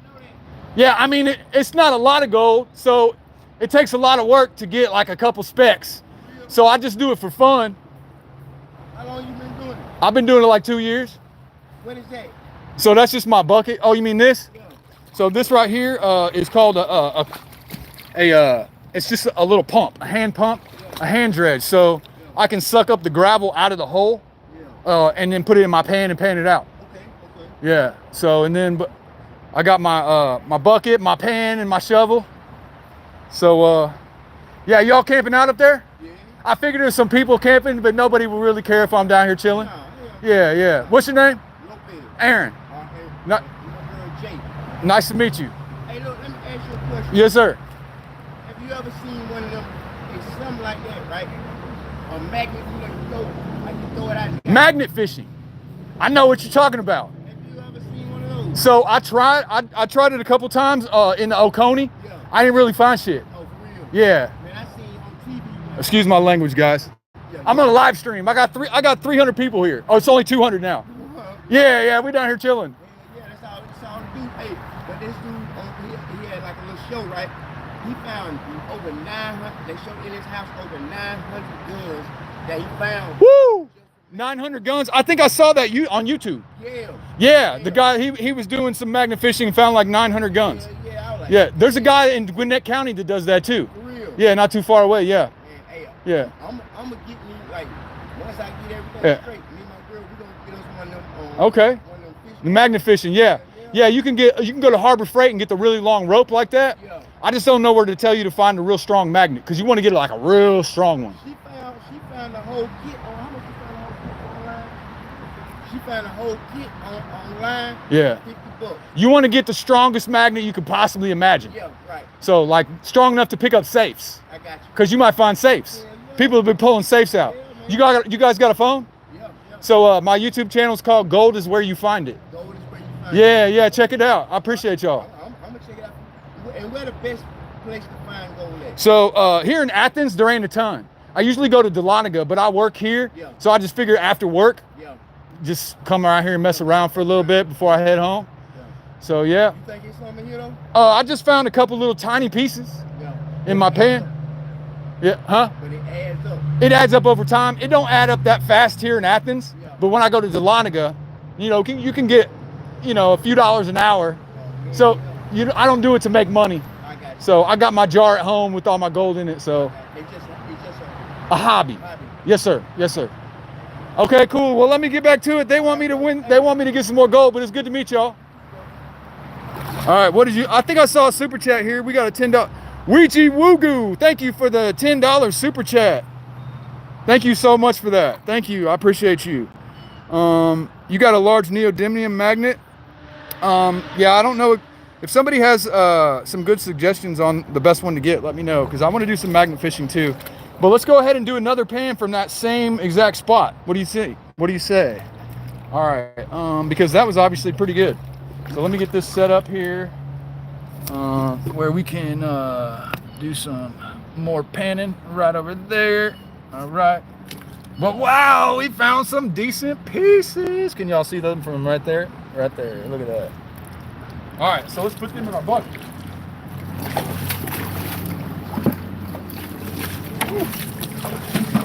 know that. Yeah, I mean, it's not a lot of gold, so it takes a lot of work to get like a couple specks. So I just do it for fun. How long you been doing it? I've been doing it like 2 years. What is that? So that's just my bucket. Oh, you mean this? Yeah. So this right here is called it's just a little pump, a hand pump, a hand dredge. So I can suck up the gravel out of the hole and then put it in my pan and pan it out. Okay. Yeah. So and then I got my my bucket, my pan, and my shovel. So yeah, y'all camping out up there? Yeah. I figured there's some people camping, but nobody will really care if I'm down here chilling. Yeah. What's your name? Aaron. My girl Jay. Nice to meet you. Hey, look, let me ask you a question. Yes, sir. Have you ever seen one of them? It's something like that, right? A magnet, you throw it out. Magnet fishing. I know what you're talking about. Have you ever seen one of those? So I tried it a couple times in the Oconee. Yeah. I didn't really find shit. Oh, for real? Yeah. Man, I seen on TV. Excuse my language, guys. Yeah, I'm on a live stream. I got 300 people here. Oh, it's only 200 now. Yeah, we down here chilling. Yeah, that's all to do. Hey, but this dude, he had like a little show, right? He found over 900, they showed in his house over 900 guns that he found. Woo! 900 guns? I think I saw that on YouTube. Yeah, the guy, he was doing some magnet fishing and found like 900 guns. Yeah, there's a guy in Gwinnett County that does that too. For real? Yeah, not too far away, yeah. Hey, yeah. I'm gonna get me, like, once I get everything straight, me and my girl, we're gonna get us one of them. Okay. One of them The magnet fishing, yeah. Yeah, you can go to Harbor Freight and get the really long rope like that. Yeah. I just don't know where to tell you to find a real strong magnet because you want to get like a real strong one. She found the whole kit on how much she found the whole kit online? Yeah. 50 bucks. You want to get the strongest magnet you could possibly imagine. Yeah, right. So like strong enough to pick up safes. I got you. Because you might find safes. Yeah. People have been pulling safes out. Yeah, You guys got a phone? Yeah. So my YouTube channel is called Gold is Where You Find It. Gold is where you find it. Yeah, check it out. I appreciate y'all. I'm gonna check it out. And where the best place to find gold at? So here in Athens, there ain't a ton. I usually go to Dahlonega, but I work here. Yeah. So I just figure after work, Yeah. just come around here and mess around for a little bit before I head home. Yeah. So yeah. You think it's something here though? I just found a couple little tiny pieces Yeah. in my pan. Yeah, huh? But it adds up. It adds up over time. It don't add up that fast here in Athens, Yeah. but when I go to Dahlonega, you can get, a few dollars an hour. So I don't do it to make money. I got you. So I got my jar at home with all my gold in it. So It's just a hobby. hobby. Yes, sir. Yes, sir. Okay, cool. Well, let me get back to it. They want me to win. They want me to get some more gold, but it's good to meet y'all. All right. I think I saw a super chat here. We got a $10. Ouija Woogu. Thank you for the $10 super chat. Thank you so much for that. Thank you. I appreciate you. You got a large neodymium magnet. Yeah, I don't know if somebody has some good suggestions on the best one to get. Let me know because I want to do some magnet fishing too. But let's go ahead and do another pan from that same exact spot. What do you see? What do you say? All right, because that was obviously pretty good. So let me get this set up here where we can do some more panning right over there. All right. But wow, we found some decent pieces. Can y'all see them from right there? Right there. Look at that. All right, so let's put them in our bucket.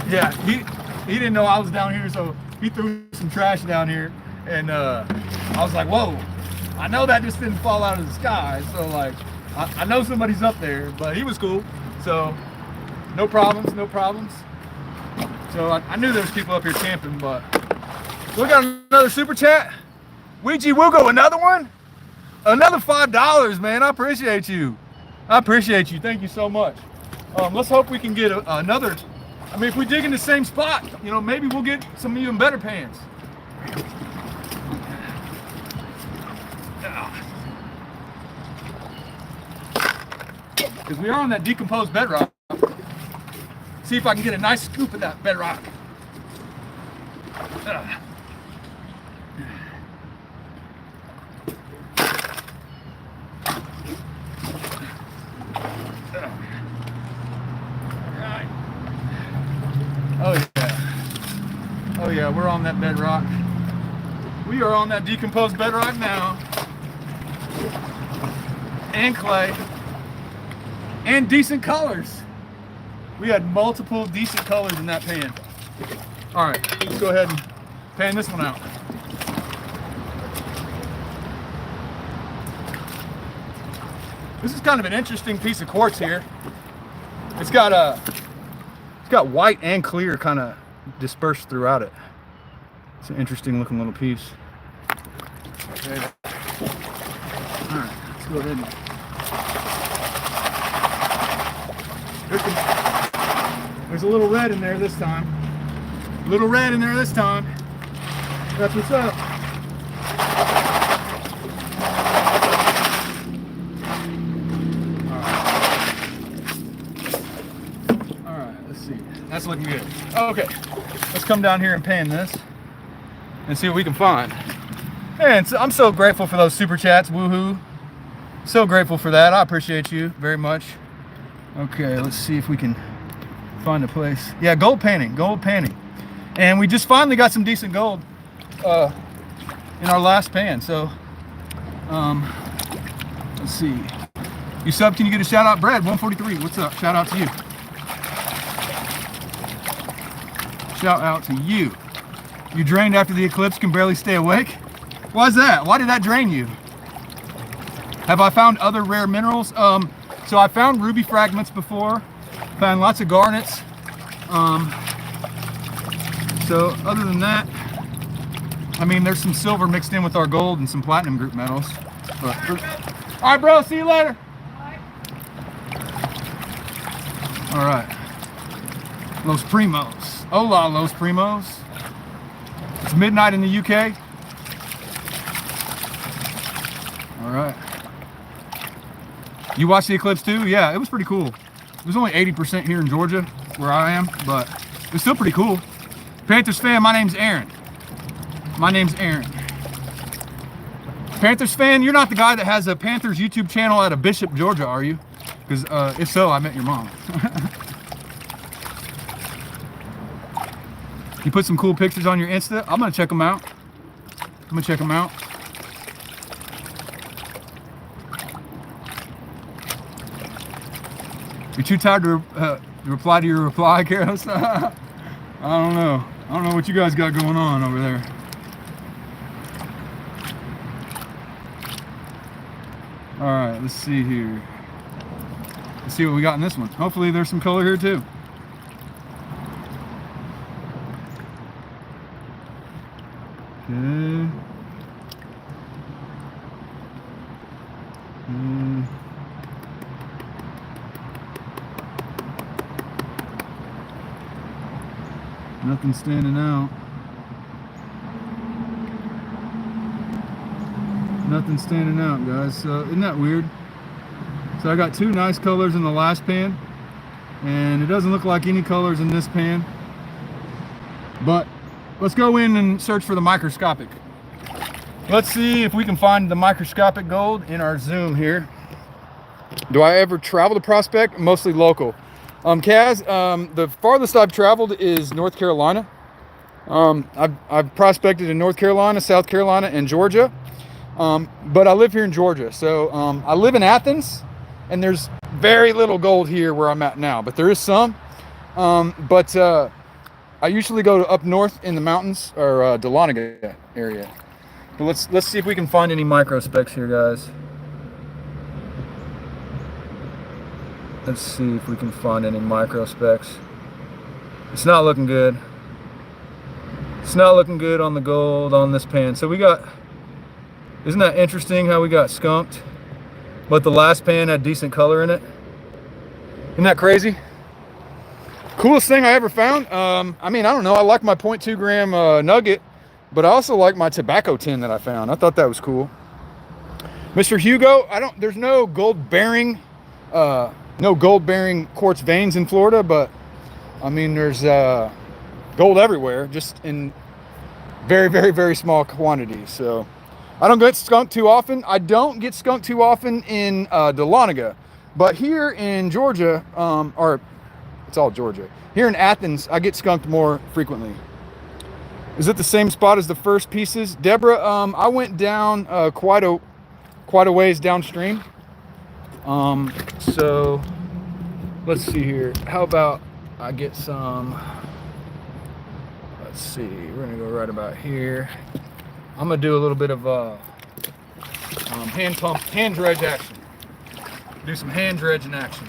Yeah, he didn't know I was down here, so he threw some trash down here, and I was like, whoa, I know that just didn't fall out of the sky, so like, I know somebody's up there, but he was cool, so no problems, no problems. So I knew there was people up here camping, but we got another super chat. Ouija Woogo, another one? Another $5, man. I appreciate you. I appreciate you. Thank you so much. Let's hope we can get another. I mean, if we dig in the same spot, maybe we'll get some even better pans. Because we are on that decomposed bedrock. See if I can get a nice scoop of that bedrock. Oh yeah, we're on that bedrock. We are on that decomposed bedrock now. And clay. And decent colors. We had multiple decent colors in that pan. All right, let's go ahead and pan this one out. This is kind of an interesting piece of quartz here. It's got white and clear kind of dispersed throughout it. It's an interesting looking little piece. Okay. All right, let's go ahead and there's a little red in there this time. A little red in there this time. That's what's up. All right, let's see. That's looking good. Okay, let's come down here and pan this and see what we can find. And so, I'm so grateful for those super chats. Woohoo! So grateful for that. I appreciate you very much. Okay, let's see if we can find a place. Yeah, gold panning. And we just finally got some decent gold in our last pan. So, let's see. You sub, can you get a shout out? Brad, 143, what's up? Shout out to you. Shout out to you. You drained after the eclipse, can barely stay awake? Why is that? Why did that drain you? Have I found other rare minerals? So I found ruby fragments before, found lots of garnets. So other than that, I mean, there's some silver mixed in with our gold and some platinum group metals. But all right, bro. See you later. All right. Los Primos. Hola, Los Primos. It's midnight in the UK. All right. You watched the eclipse too? Yeah, it was pretty cool. It was only 80% here in Georgia, where I am, but it's still pretty cool. Panthers fan, my name's Aaron. My name's Aaron. Panthers fan, you're not the guy that has a Panthers YouTube channel out of Bishop, Georgia, are you? Because if so, I met your mom. You put some cool pictures on your Insta. I'm gonna check them out. I'm gonna check them out. You're too tired to reply to your reply, Karos? I don't know. I don't know what you guys got going on over there. All right, let's see here. Let's see what we got in this one. Hopefully there's some color here too. Okay. Nothing standing out. Nothing standing out, guys. So isn't that weird? So I got two nice colors in the last pan, and it doesn't look like any colors in this pan. But let's go in and search for the microscopic. Let's see if we can find the microscopic gold in our zoom here. Do I ever travel to prospect? Mostly local. Kaz, the farthest I've traveled is North Carolina. I've prospected in North Carolina, South Carolina, and Georgia. But I live here in Georgia. So I live in Athens, and there's very little gold here where I'm at now, but there is some. I usually go to up north in the mountains, or Dahlonega area. But let's see if we can find any micro specks here, guys. Let's see if we can find any micro specks. It's not looking good. It's not looking good on the gold on this pan. So we got, isn't that interesting how we got skunked, but the last pan had decent color in it? Isn't that crazy? Coolest thing I ever found. I mean, I don't know. I like my 0.2 gram nugget, but I also like my tobacco tin that I found. I thought that was cool. Mr. Hugo, there's no gold bearing quartz veins in Florida, but I mean, there's gold everywhere, just in very, very, very small quantities. So I don't get skunked too often. I don't get skunked too often in Dahlonega, but here in Georgia, or it's all Georgia, here in Athens, I get skunked more frequently. Is it the same spot as the first pieces? Deborah, I went down quite a ways downstream. So let's see here. How about I get some, let's see, we're gonna go right about here. I'm gonna do a little bit of hand dredge action. Do some hand dredging action.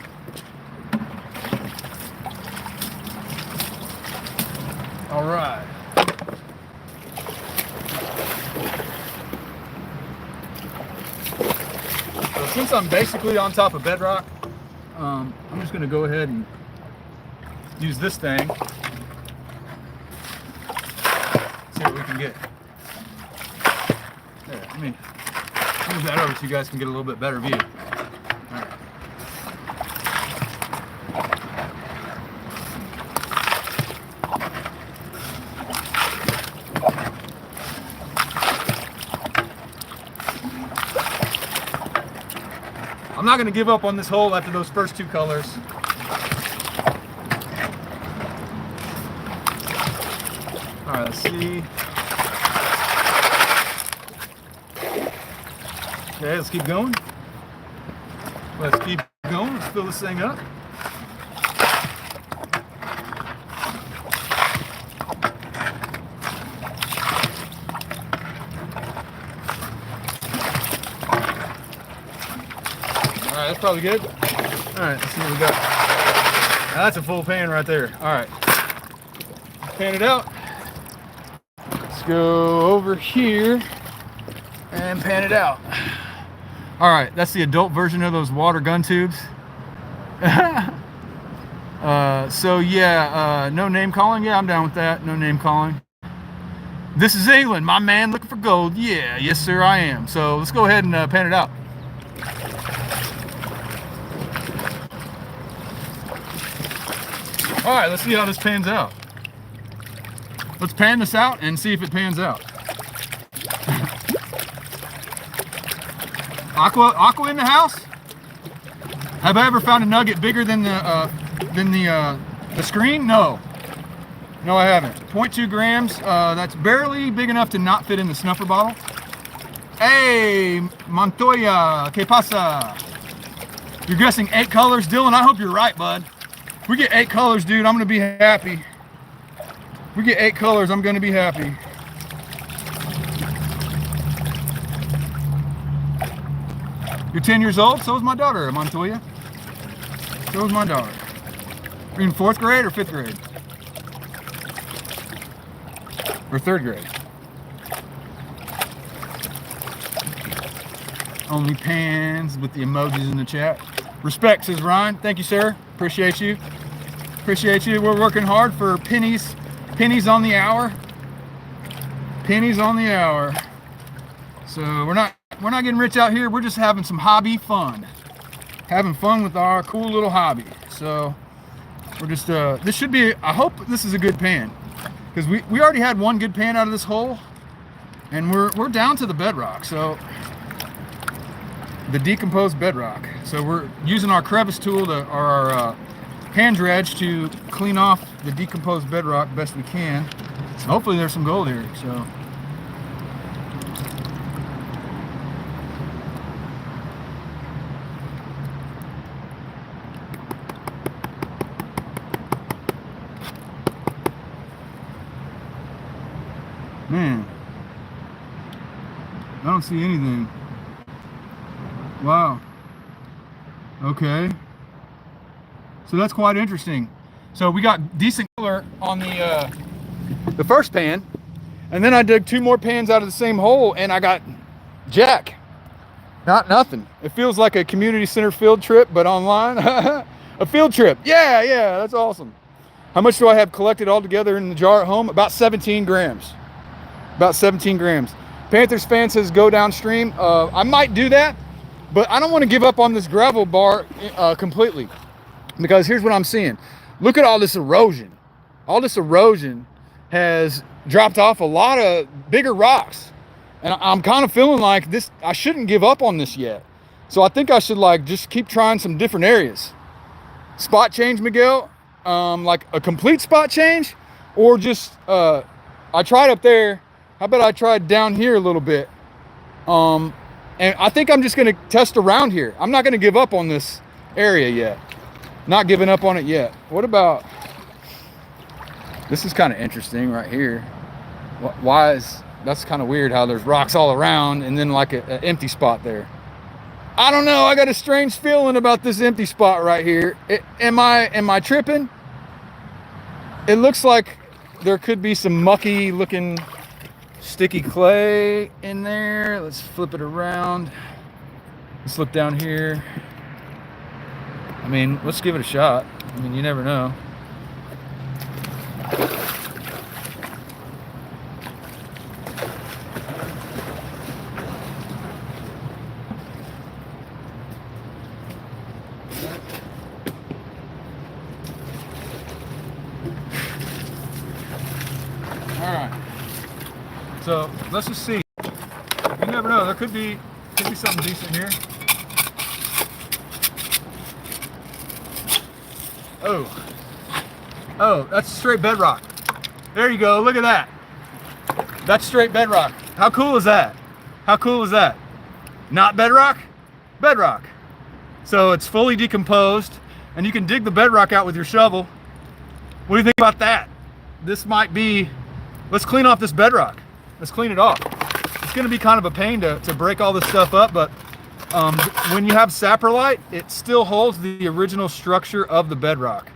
All right. So since I'm basically on top of bedrock, I'm just going to go ahead and use this thing. See what we can get. There, let me move that over so you guys can get a little bit better view. All right. I'm not going to give up on this hole after those first two colors. All right, let's see. Okay, let's keep going. Let's keep going. Let's fill this thing up. All right, that's probably good. All right, let's see what we got. Now, that's a full pan right there. All right, pan it out. Let's go over here and pan it out. All right, that's the adult version of those water gun tubes. So yeah, no name calling. Yeah, I'm down with that. No name calling. This is England, my man looking for gold. Yeah, yes sir, I am. So let's go ahead and pan it out. All right, let's see how this pans out. Let's pan this out and see if it pans out. Aqua in the house? Have I ever found a nugget bigger than the screen? No. No, I haven't. 0.2 grams. That's barely big enough to not fit in the snuffer bottle. Hey, Montoya, ¿qué pasa? You're guessing 8 colors, Dylan. I hope you're right, bud. If we get 8 colors, dude, I'm gonna be happy. If we get 8 colors, I'm gonna be happy. You're 10 years old, so is my daughter, Montoya. So is my daughter. Are you in 4th grade or 5th grade? Or 3rd grade? Only pans with the emojis in the chat. Respect, says Ryan. Thank you, sir. Appreciate you. Appreciate you. We're working hard for pennies. Pennies on the hour. Pennies on the hour. So we're not getting rich out here. We're just having some hobby fun. Having fun with our cool little hobby. So we're just this should be, I hope this is a good pan, because we already had one good pan out of this hole, and we're down to the bedrock. So the decomposed bedrock. So we're using our crevice tool to, or our hand dredge, to clean off the decomposed bedrock best we can. Hopefully there's some gold here. So man, I don't see anything. Wow. Okay. So that's quite interesting. So we got decent color on the first pan, and then I dug 2 more pans out of the same hole, and I got jack. Nothing. It feels like a community center field trip, but online. A field trip. Yeah, that's awesome. How much do I have collected all together in the jar at home? About 17 grams. About 17 grams. Panthers fan says go downstream. I might do that, but I don't want to give up on this gravel bar completely, because here's what I'm seeing. Look at all this erosion. All this erosion has dropped off a lot of bigger rocks, and I'm kind of feeling like this, I shouldn't give up on this yet. So I think I should just keep trying some different areas. Spot change, Miguel, like a complete spot change, or just I tried up there. How about I tried down here a little bit? And I think I'm just gonna test around here. I'm not gonna give up on this area yet. Not giving up on it yet. What about, this is kind of interesting right here. Why is, that's kind of weird how there's rocks all around and then like an empty spot there. I don't know, I got a strange feeling about this empty spot right here. Am I tripping? It looks like there could be some mucky looking sticky clay in there. Let's flip it around. Let's look down here. I mean, let's give it a shot. I mean, you never know. All right. So let's just see. You never know. There could be something decent here. Oh, that's straight bedrock. There you go. Look at that. That's straight bedrock. How cool is that? How cool is that? Not bedrock? Bedrock. So it's fully decomposed, and you can dig the bedrock out with your shovel. What do you think about that? This might be, let's clean off this bedrock. Let's clean it off. It's gonna be kind of a pain to break all this stuff up, but when you have saprolite, it still holds the original structure of the bedrock.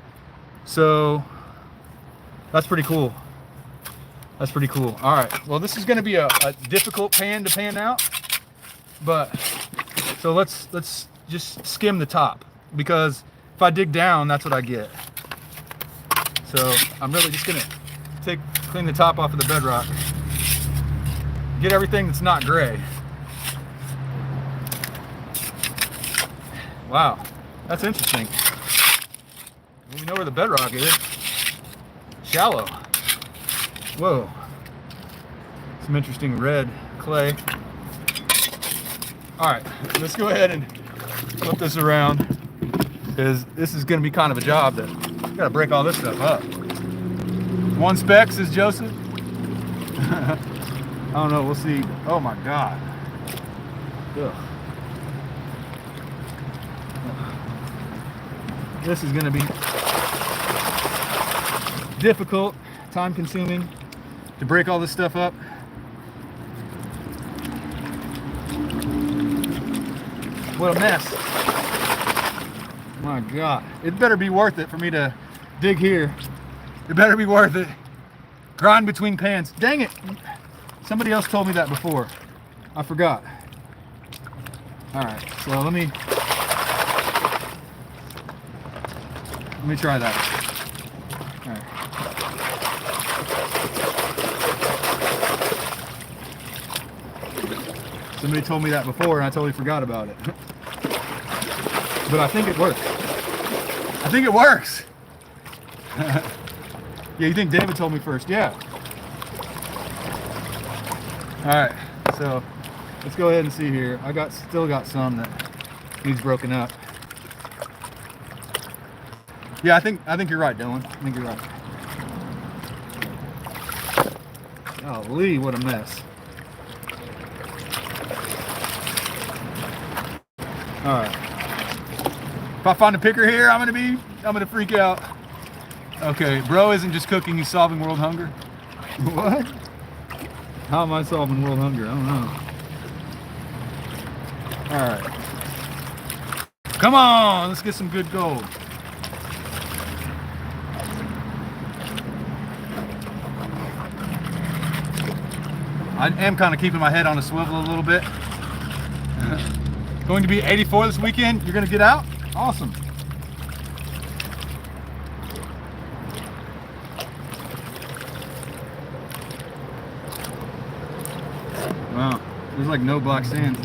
So that's pretty cool. That's pretty cool. All right, well, this is gonna be a difficult pan to pan out, but So let's just skim the top, because if I dig down, that's what I get. So I'm really just gonna clean the top off of the bedrock. Get everything that's not gray. Wow, that's interesting. We know where the bedrock is. Shallow. Whoa. Some interesting red clay. All right, let's go ahead and flip this around, because this is going to be kind of a job that got to break all this stuff up. One spec, says Joseph. I don't know, we'll see. Oh my God. Ugh. This is going to be difficult, time consuming to break all this stuff up. What a mess. My God. It better be worth it for me to dig here. It better be worth it. Grind between pans. Dang it. Somebody else told me that before. I forgot. All right, so let me try that. All right. Somebody told me that before and I totally forgot about it. But I think it works. I think it works. Yeah, you think David told me first? Yeah. All right, so let's go ahead and see here. Still got some that needs broken up. Yeah, I think you're right, Dylan. I think you're right. Golly, what a mess. All right. If I find a picker here, I'm gonna freak out. Okay, bro isn't just cooking, he's solving world hunger. What? How am I solving world hunger? I don't know. All right. Come on, let's get some good gold. I am kind of keeping my head on a swivel a little bit. Going to be 84 this weekend. You're going to get out? Awesome. Wow, there's like no black sand.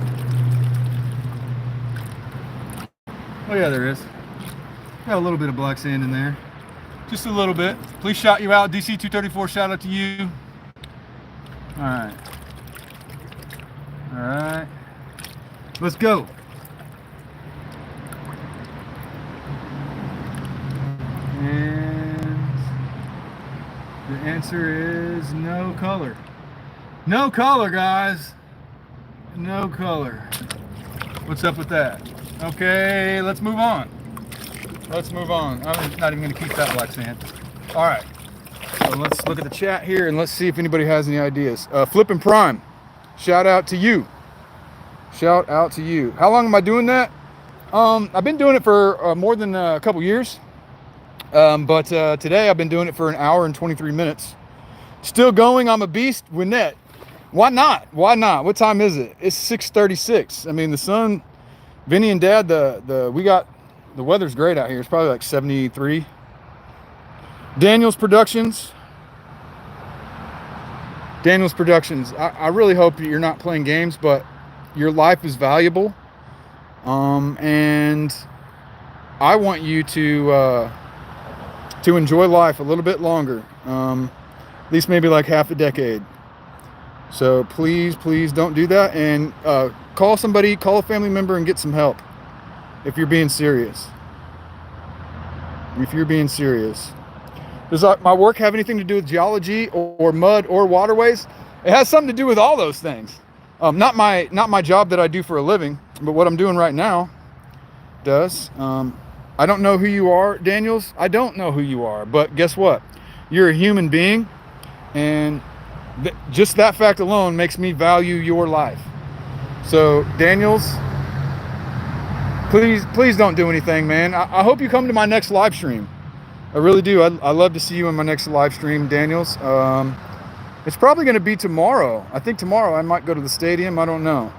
Oh yeah, there is. Got a little bit of black sand in there. Just a little bit. Please shout you out. DC234, shout out to you. All right. All right. Let's go. And the answer is no color. No color, guys. No color. What's up with that? Okay, let's move on. Let's move on. I'm not even going to keep that black sand. All right. So let's look at the chat here and let's see if anybody has any ideas. Flippin' Prime, shout out to you. Shout out to you. How long am I doing that? I've been doing it for more than a couple years. But today I've been doing it for 1 hour and 23 minutes. Still going. I'm a beast. Winnette. Why not? Why not? What time is it? It's 6:36. I mean, the sun, Vinny and Dad, the weather's great out here. It's probably like 73. Daniel's Productions. I really hope that you're not playing games, but your life is valuable. And I want you to enjoy life a little bit longer. At least maybe like half a decade. So please don't do that. And call somebody, call a family member and get some help if you're being serious. If you're being serious. Does my work have anything to do with geology or mud or waterways? It has something to do with all those things. Not my job that I do for a living, but what I'm doing right now does. I don't know who you are, Daniels. I don't know who you are, but guess what? You're a human being, and just that fact alone makes me value your life. So, Daniels, please don't do anything, man. I hope you come to my next live stream. I really do. I'd love to see you in my next live stream, Daniels. It's probably going to be tomorrow. I think tomorrow I might go to the stadium. I don't know.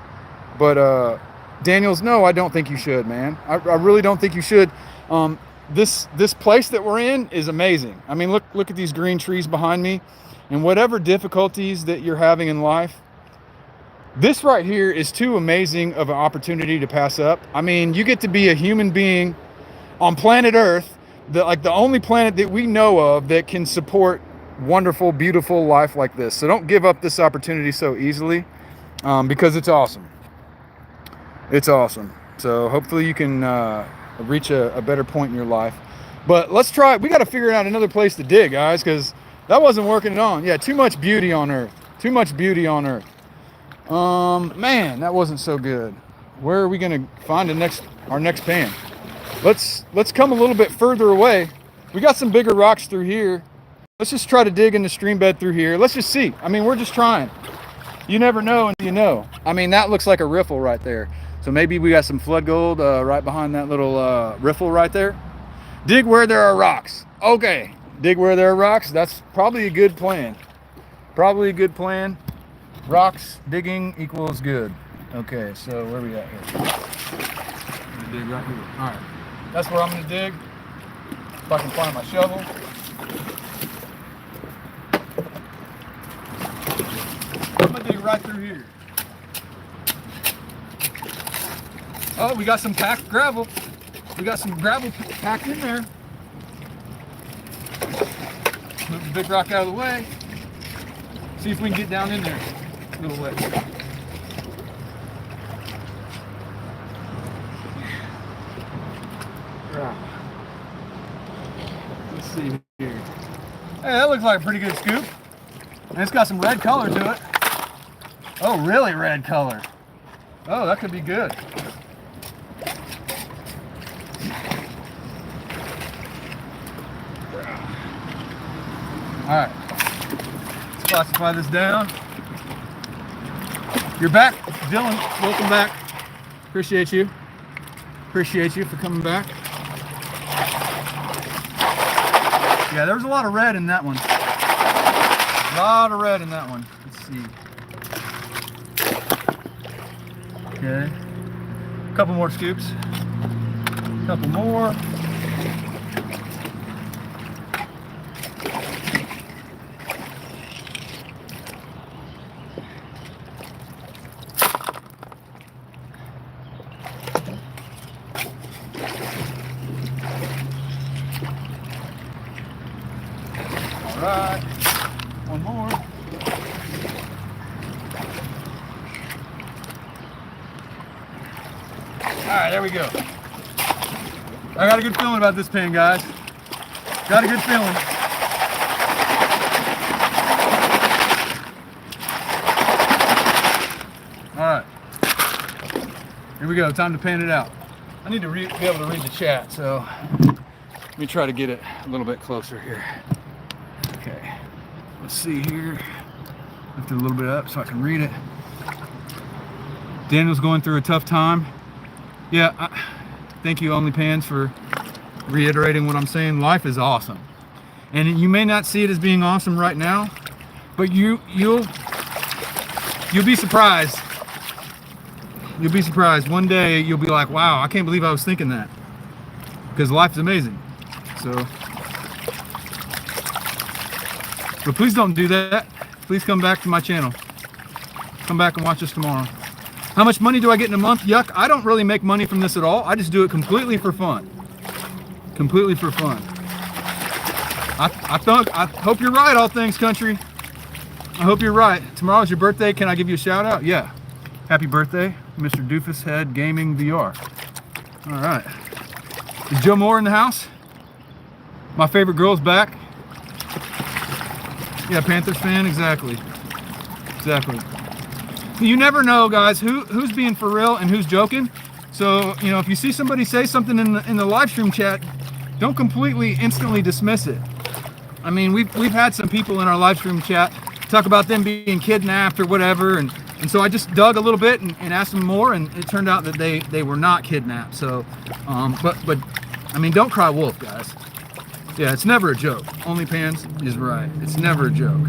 But Daniels, no, I don't think you should, man. I really don't think you should. This place that we're in is amazing. I mean, look at these green trees behind me, and whatever difficulties that you're having in life, this right here is too amazing of an opportunity to pass up. I mean, you get to be a human being on planet Earth, the only planet that we know of that can support wonderful, beautiful life like this. So don't give up this opportunity so easily, because it's awesome. It's awesome. So hopefully you can reach a better point in your life. But let's try. We got to figure out another place to dig, guys, because that wasn't working at all. Yeah, too much beauty on Earth. Too much beauty on Earth. Man, that wasn't so good. Where are we gonna find our next pan? Let's come a little bit further away. We got some bigger rocks through here. Let's just try to dig in the stream bed through here. Let's just see. I mean, we're just trying. You never know until you know. I mean, that looks like a riffle right there. So maybe we got some flood gold right behind that little riffle right there. Dig where there are rocks. Okay, dig where there are rocks. That's probably a good plan. Probably a good plan. Rocks digging equals good. Okay, so where are we at here? I'm gonna dig right here. All right, that's where I'm gonna dig. If I can find my shovel. I'm gonna dig right through here. Oh, we got some packed gravel. We got some gravel packed in there. Move the big rock out of the way. See if we can get down in there a little way. Let's see here. Hey, that looks like a pretty good scoop. And it's got some red color to it. Oh, really red color. Oh, that could be good. All right, let's classify this down. You're back, Dylan. Welcome back. Appreciate you. Appreciate you for coming back. Yeah, there was a lot of red in that one. A lot of red in that one. Let's see. Okay. A couple more scoops. A couple more. Right, one more. All right, there we go. I got a good feeling about this pan, guys. Got a good feeling. All right, here we go. Time to pan it out. I need to be able to read the chat, so let me try to get it a little bit closer here. Okay, let's see here. Lift it a little bit up so I can read it. Daniel's going through a tough time. Yeah, thank you, OnlyPans, for reiterating what I'm saying. Life is awesome, and you may not see it as being awesome right now, but you'll be surprised. You'll be surprised. One day you'll be like, "Wow, I can't believe I was thinking that," because life is amazing. So. But please don't do that. Please come back to my channel. Come back and watch us tomorrow. How much money do I get in a month? Yuck, I don't really make money from this at all. I just do it completely for fun. Completely for fun. I hope you're right, All Things Country. I hope you're right. Tomorrow's your birthday. Can I give you a shout out? Yeah. Happy birthday, Mr. Doofus Head Gaming VR. All right. Is Joe Moore in the house? My favorite girl's back. Yeah, Panthers fan, exactly. Exactly. You never know, guys, who's being for real and who's joking. So, you know, if you see somebody say something in the live stream chat, don't completely instantly dismiss it. I mean, we've had some people in our live stream chat talk about them being kidnapped or whatever, and so I just dug a little bit and asked them more, and it turned out that they were not kidnapped. So, but I mean, don't cry wolf, guys. Yeah, it's never a joke. OnlyPans is right. It's never a joke.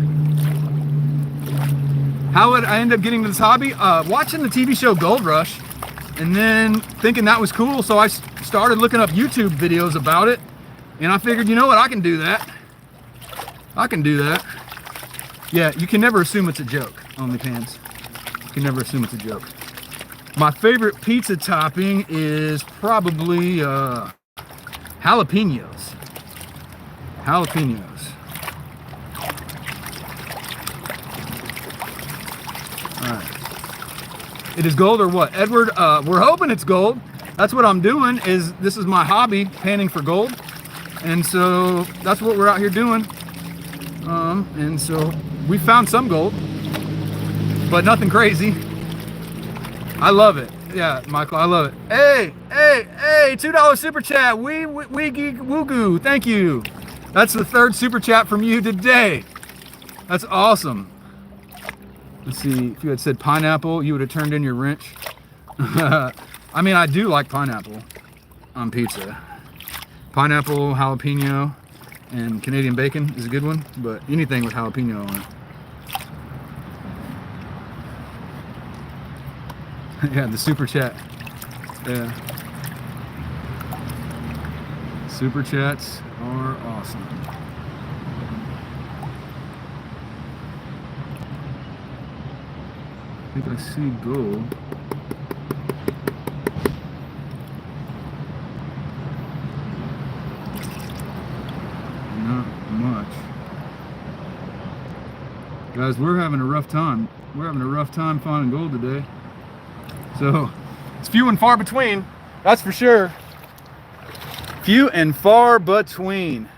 How would I end up getting to this hobby? Watching the TV show Gold Rush And then thinking that was cool, so I started looking up YouTube videos about it, and I figured, you know what, I can do that. I can do that. Yeah, you can never assume it's a joke, OnlyPans. You can never assume it's a joke. My favorite pizza topping is probably jalapenos. Jalapenos. All right. It is gold or what? Edward, we're hoping it's gold. That's what I'm doing. This is my hobby, panning for gold. And so that's what we're out here doing. And so we found some gold, but nothing crazy. I love it. Yeah, Michael, I love it. Hey, $2 super chat. We geek woo-goo. Thank you. That's the 3rd super chat from you today. That's awesome. Let's see, if you had said pineapple, you would have turned in your wrench. I mean, I do like pineapple on pizza. Pineapple, jalapeno, and Canadian bacon is a good one, but anything with jalapeno on it. Yeah, the super chat. Yeah. Super chats are awesome. I think I see gold. Not much. Guys, we're having a rough time. We're having a rough time finding gold today. So, it's few and far between. That's for sure. Few and far between.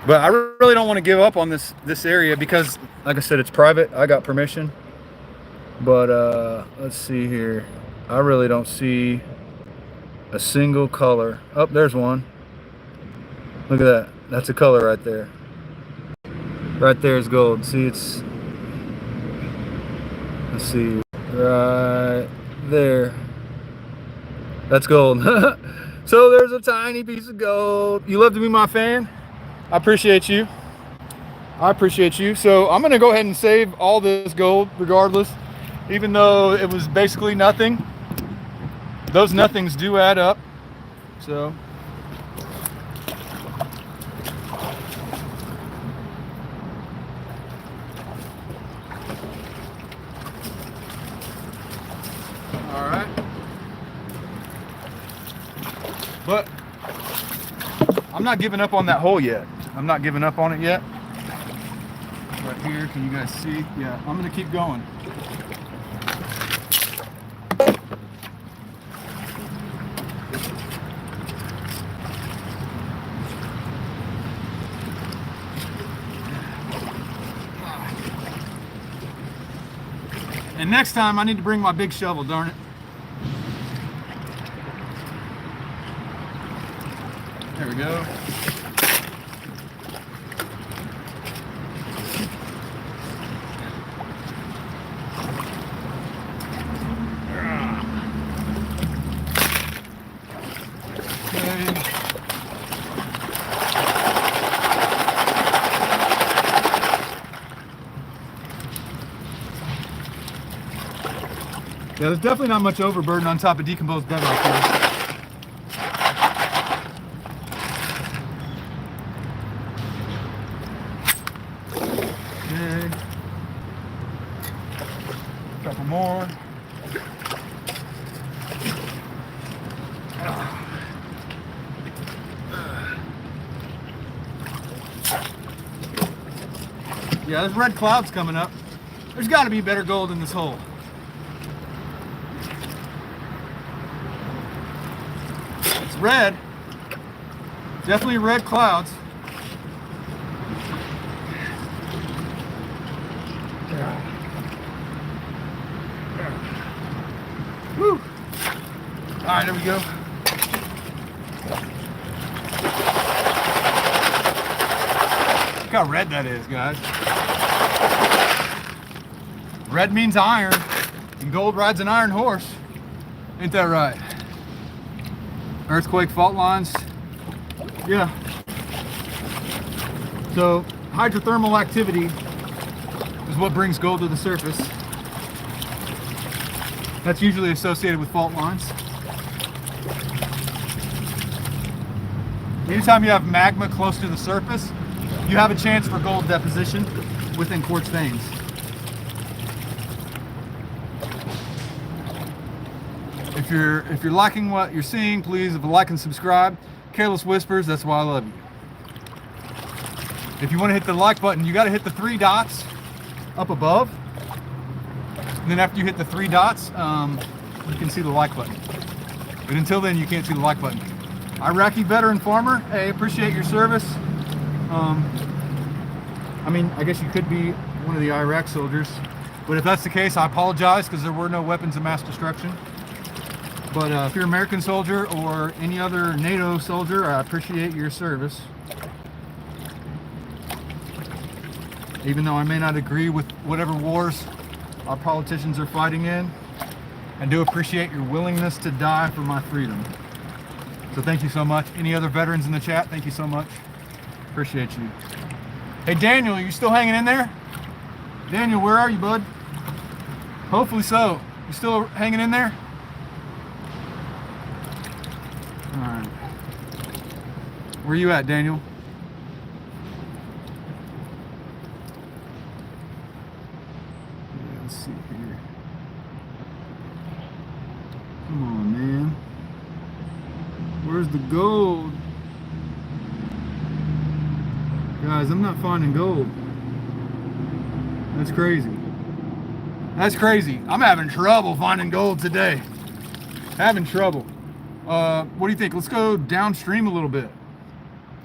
But I really don't want to give up on this area because, like I said, it's private. I got permission. But let's see here. I really don't see a single color. Oh, there's one. Look at that. That's a color right there. Right there is gold. See, it's, let's see, right there. That's gold. So there's a tiny piece of gold. You love to be my fan. I appreciate you. I appreciate you. So I'm gonna go ahead and save all this gold regardless. Even though it was basically nothing, those nothings do add up. So, all right. But I'm not giving up on that hole yet. I'm not giving up on it yet. Right here, can you guys see? Yeah, I'm gonna keep going. And next time I need to bring my big shovel, darn it. There we go. Yeah, there's definitely not much overburden on top of decomposed bedrock here. Okay. A couple more. Yeah, there's red clouds coming up. There's got to be better gold in this hole. Red, definitely red clouds. Woo! All right, there we go. Look how red that is, guys. Red means iron, and gold rides an iron horse. Ain't that right? Earthquake fault lines. Yeah. So hydrothermal activity is what brings gold to the surface. That's usually associated with fault lines. Anytime you have magma close to the surface, you have a chance for gold deposition within quartz veins. If you're liking what you're seeing, please like and subscribe. Careless Whispers, that's why I love you. If you want to hit the like button, you got to hit the 3 dots up above. And then after you hit the 3 dots, you can see the like button. But until then, you can't see the like button. Iraqi veteran farmer, hey, appreciate your service. I mean, I guess you could be one of the Iraq soldiers, but if that's the case, I apologize because there were no weapons of mass destruction. But if you're an American soldier or any other NATO soldier, I appreciate your service. Even though I may not agree with whatever wars our politicians are fighting in, I do appreciate your willingness to die for my freedom. So thank you so much. Any other veterans in the chat, thank you so much. Appreciate you. Hey Daniel, are you still hanging in there? Daniel, where are you, bud? Hopefully so. You still hanging in there? All right. Where you at, Daniel? Let's see here. Come on, man. Where's the gold? Guys, I'm not finding gold. That's crazy. That's crazy. I'm having trouble finding gold today. Having trouble. What do you think? Let's go downstream a little bit.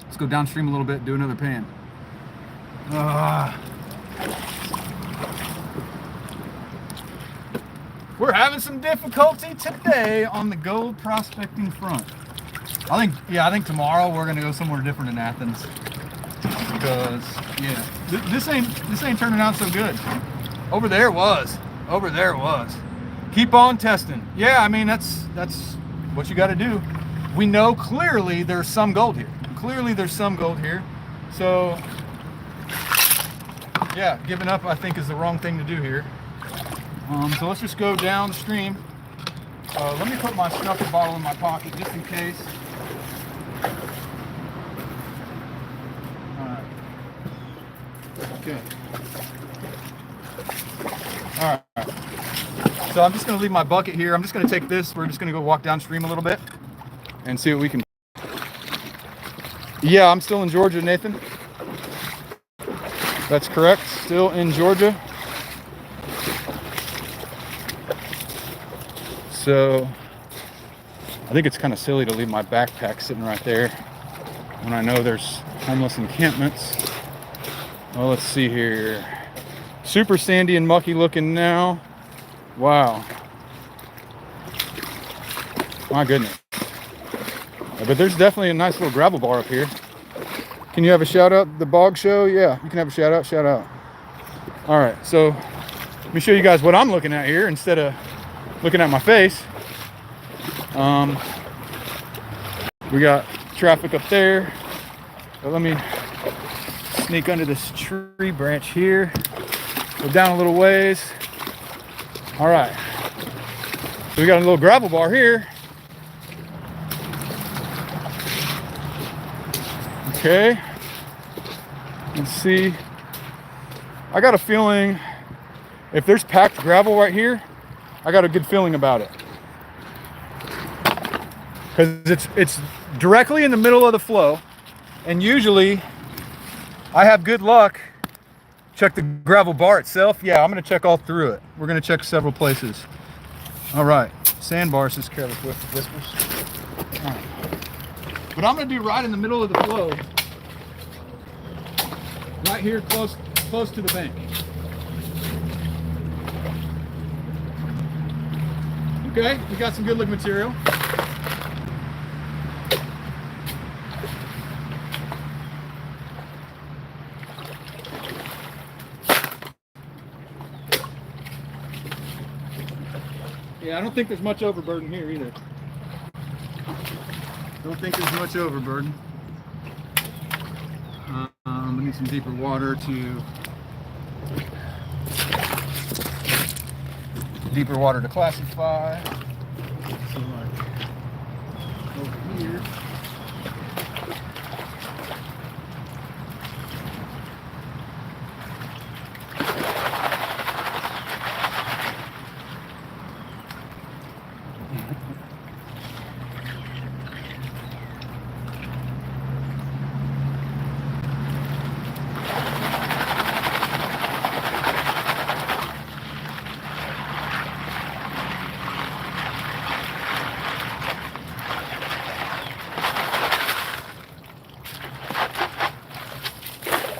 Let's go downstream a little bit, do another pan. We're having some difficulty today on the gold prospecting front. I think tomorrow we're gonna go somewhere different in Athens. Because this ain't turning out so good. Over there was. Keep on testing. Yeah, I mean that's what you got to do. We know clearly there's some gold here. So yeah, giving up I think is the wrong thing to do here. So let's just go downstream. Let me put my snuffle bottle in my pocket just in case. Okay. All right. So I'm just going to leave my bucket here. I'm just going to take this. We're just going to go walk downstream a little bit and see what we can. Yeah, I'm still in Georgia, Nathan. That's correct. Still in Georgia. So I think it's kind of silly to leave my backpack sitting right there when I know there's homeless encampments. Well, let's see here. Super sandy and mucky looking now. Wow. My goodness. But there's definitely a nice little gravel bar up here. Can you have a shout out? The Bog Show? Yeah, you can have a shout out. Shout out. All right, so let me show you guys what I'm looking at here instead of looking at my face. We got traffic up there. So let me sneak under this tree branch here. Go down a little ways. All right. So we got a little gravel bar here. Okay. Let's see. I got a feeling if there's packed gravel right here, I got a good feeling about it. Because it's directly in the middle of the flow. And usually I have good luck. Check the gravel bar itself. Yeah, I'm going to check all through it. We're going to check several places. All right. Sandbars is Careless Whispers. All right. But I'm going to do right in the middle of the flow. Right here close to the bank. Okay, we got some good looking material. Yeah, I don't think there's much overburden here either. Don't think there's much overburden. We need some deeper water to deeper water to classify. So like over here.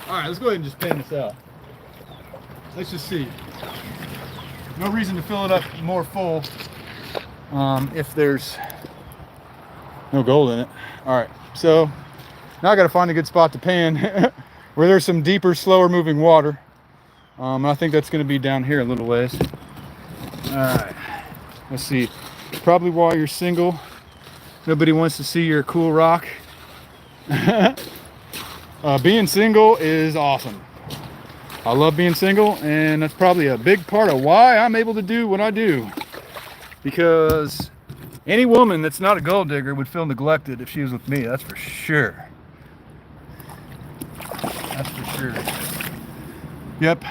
All right, let's go ahead and just pan this out. Let's just see. No reason to fill it up more full if there's no gold in it. All right, so now I got to find a good spot to pan where there's some deeper, slower moving water. I think that's going to be down here a little ways. All right, let's see. Probably while you're single, nobody wants to see your cool rock. Being single is awesome. I love being single, and that's probably a big part of why I'm able to do what I do. Because any woman that's not a gold digger would feel neglected if she was with me, that's for sure. That's for sure. Yep,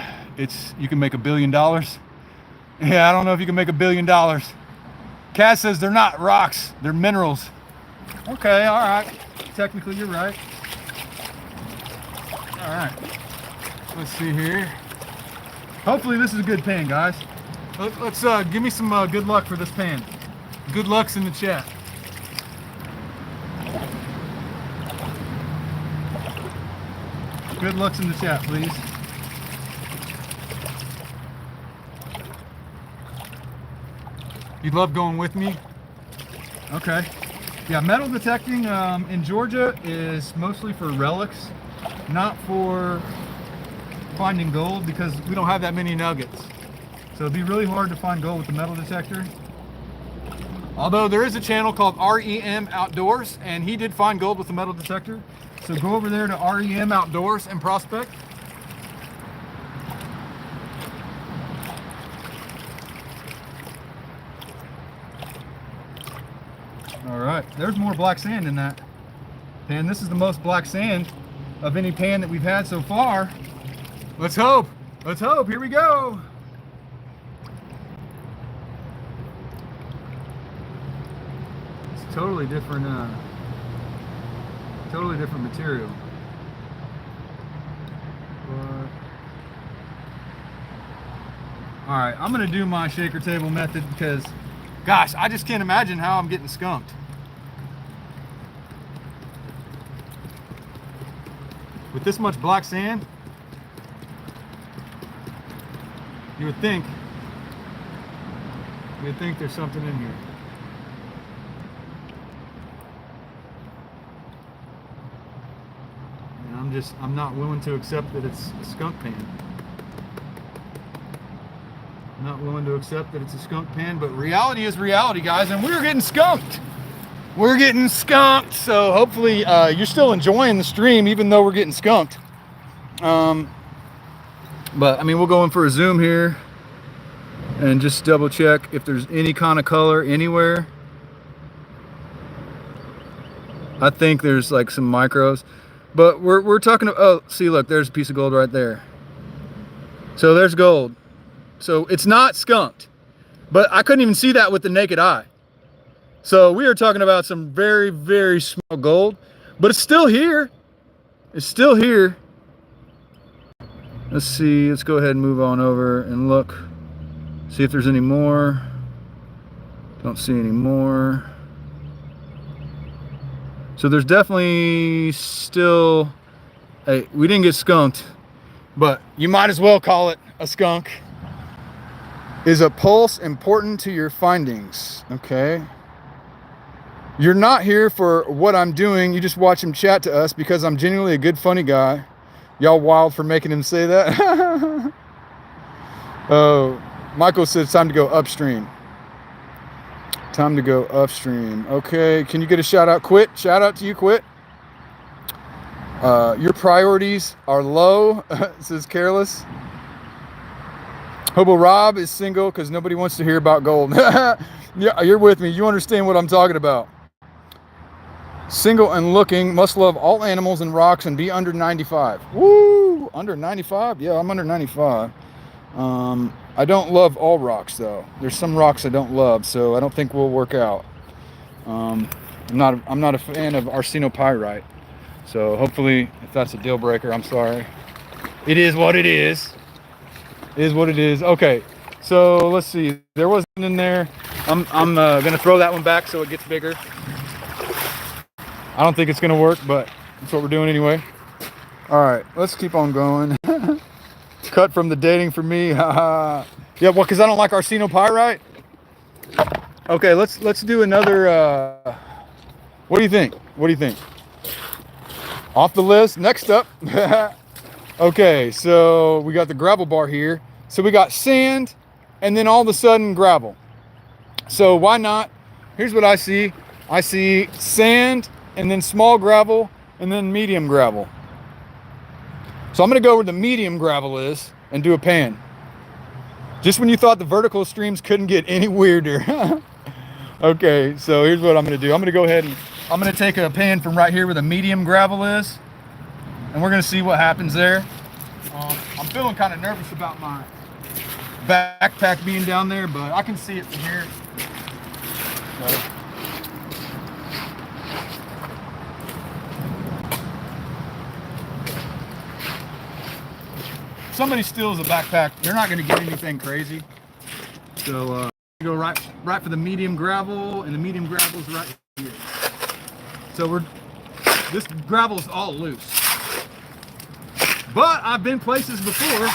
you can make $1 billion. Yeah, I don't know if you can make $1 billion. Kaz says they're not rocks, they're minerals. Okay, all right. Technically, you're right. All right, let's see here. Hopefully this is a good pan, guys. Let's give me some good luck for this pan. Good luck's in the chat. Good luck's in the chat, please. You love going with me? Okay. Yeah, metal detecting in Georgia is mostly for relics, not for finding gold, because we don't have that many nuggets. So it'd be really hard to find gold with the metal detector. Although there is a channel called REM Outdoors, and he did find gold with the metal detector. So go over there to REM Outdoors and prospect. All right, there's more black sand in that pan. This is the most black sand of any pan that we've had so far. Let's hope. Let's hope. Here we go. It's totally different material. But, all right, I'm gonna do my shaker table method because, gosh, I just can't imagine how I'm getting skunked. With this much black sand, you would think there's something in here. And I'm not willing to accept that it's a skunk pan. I'm not willing to accept that it's a skunk pan, but reality is reality, guys, and we're getting skunked. We're getting skunked, so hopefully you're still enjoying the stream even though we're getting skunked. But I mean, we'll go in for a zoom here and just double check if there's any kind of color anywhere. I think there's like some micros, but we're talking about, oh, see, look, there's a piece of gold right there. So there's gold. So it's not skunked, but I couldn't even see that with the naked eye. So we are talking about some very, very small gold, but it's still here. It's still here. Let's see, let's go ahead and move on over and look. See if there's any more. Don't see any more. So there's definitely still, hey, we didn't get skunked, but you might as well call it a skunk. Is a pulse important to your findings? Okay. You're not here for what I'm doing. You just watch him chat to us because I'm genuinely a good, funny guy. Y'all wild for making him say that. Oh, Michael said it's time to go upstream. Time to go upstream. Okay, can you get a shout out, Quit? Shout out to you, Quit. Your priorities are low, says Careless. Hobo Rob is single because nobody wants to hear about gold. Yeah, you're with me. You understand what I'm talking about. Single and looking, must love all animals and rocks and be under 95. Woo! Under 95? Yeah, I'm under 95. I don't love all rocks though. There's some rocks I don't love, so I don't think we'll work out. I'm not a fan of arsenopyrite. So hopefully, if that's a deal breaker, I'm sorry. It is what it is. It is what it is. Okay, so let's see. There wasn't in there. I'm gonna throw that one back so it gets bigger. I don't think it's gonna work, but that's what we're doing anyway. All right, let's keep on going. Cut from the dating for me. Yeah, well, because I don't like arsenopyrite. Okay, let's do another. What do you think? What do you think? Off the list. Next up. Okay, so we got the gravel bar here. So we got sand, and then all of a sudden gravel. So why not? Here's what I see. I see sand, and then small gravel, and then medium gravel. So I'm gonna go where the medium gravel is and do a pan. Just when you thought the vertical streams couldn't get any weirder. Okay, so here's what I'm gonna do. I'm gonna go ahead and I'm gonna take a pan from right here where the medium gravel is, and we're gonna see what happens there. I'm feeling kind of nervous about my backpack being down there, but I can see it from here. So. If somebody steals a backpack, they're not gonna get anything crazy. So go right for the medium gravel, and the medium gravel's right here. So this gravel's all loose. But I've been places before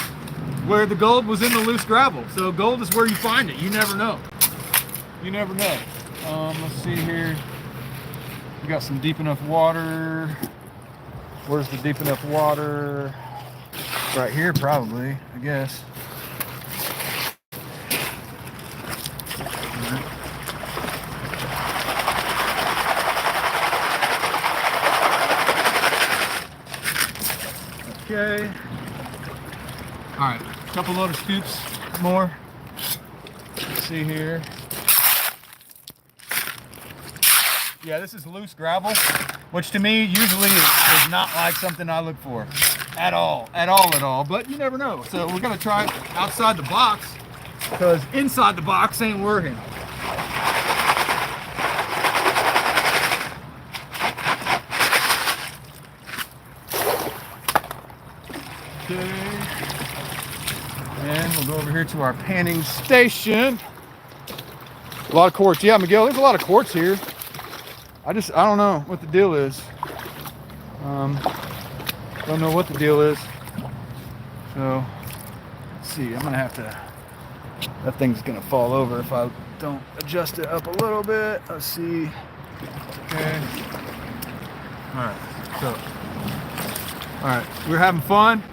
where the gold was in the loose gravel. So gold is where you find it. You never know. You never know. Let's see here. We got some deep enough water. Where's the deep enough water? Right here, probably, I guess. Okay. All right, a couple other scoops more. Let's see here. Yeah, this is loose gravel, which to me usually is not like something I look for at all, but you never know. So we're gonna try it outside the box because inside the box ain't working. Okay. And we'll go over here to our panning station. A lot of quartz. Yeah, Miguel, there's a lot of quartz here. I don't know what the deal is. Don't know what the deal is. So, let's see. I'm gonna have to. That thing's gonna fall over if I don't adjust it up a little bit. Let's see. Okay. All right. So, all right. We're having fun.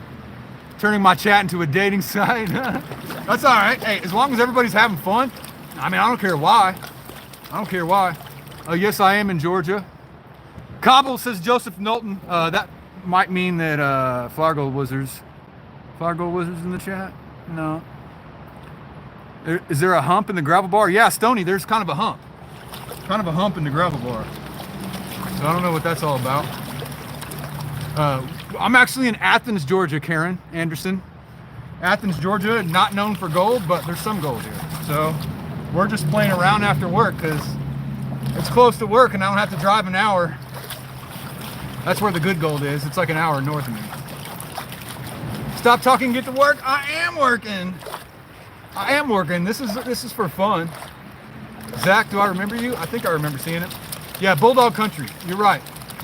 Turning my chat into a dating site. That's all right. Hey, as long as everybody's having fun. I mean, I don't care why. I don't care why. Yes, I am in Georgia. Cobble says Joseph Knowlton. That might mean that Flower Gold Wizards in the chat? No. Is there a hump in the gravel bar? Yeah, Stony, there's kind of a hump. Kind of a hump in the gravel bar. So I don't know what that's all about. I'm actually in Athens, Georgia, Karen Anderson. Athens, Georgia, not known for gold, but there's some gold here. So we're just playing around after work because it's close to work and I don't have to drive an hour. That's where the good gold is. It's like an hour north of me. Stop talking, get to work. I am working. I am working. This is for fun. Zach, do I remember you? I think I remember seeing it. Yeah, Bulldog Country. You're right.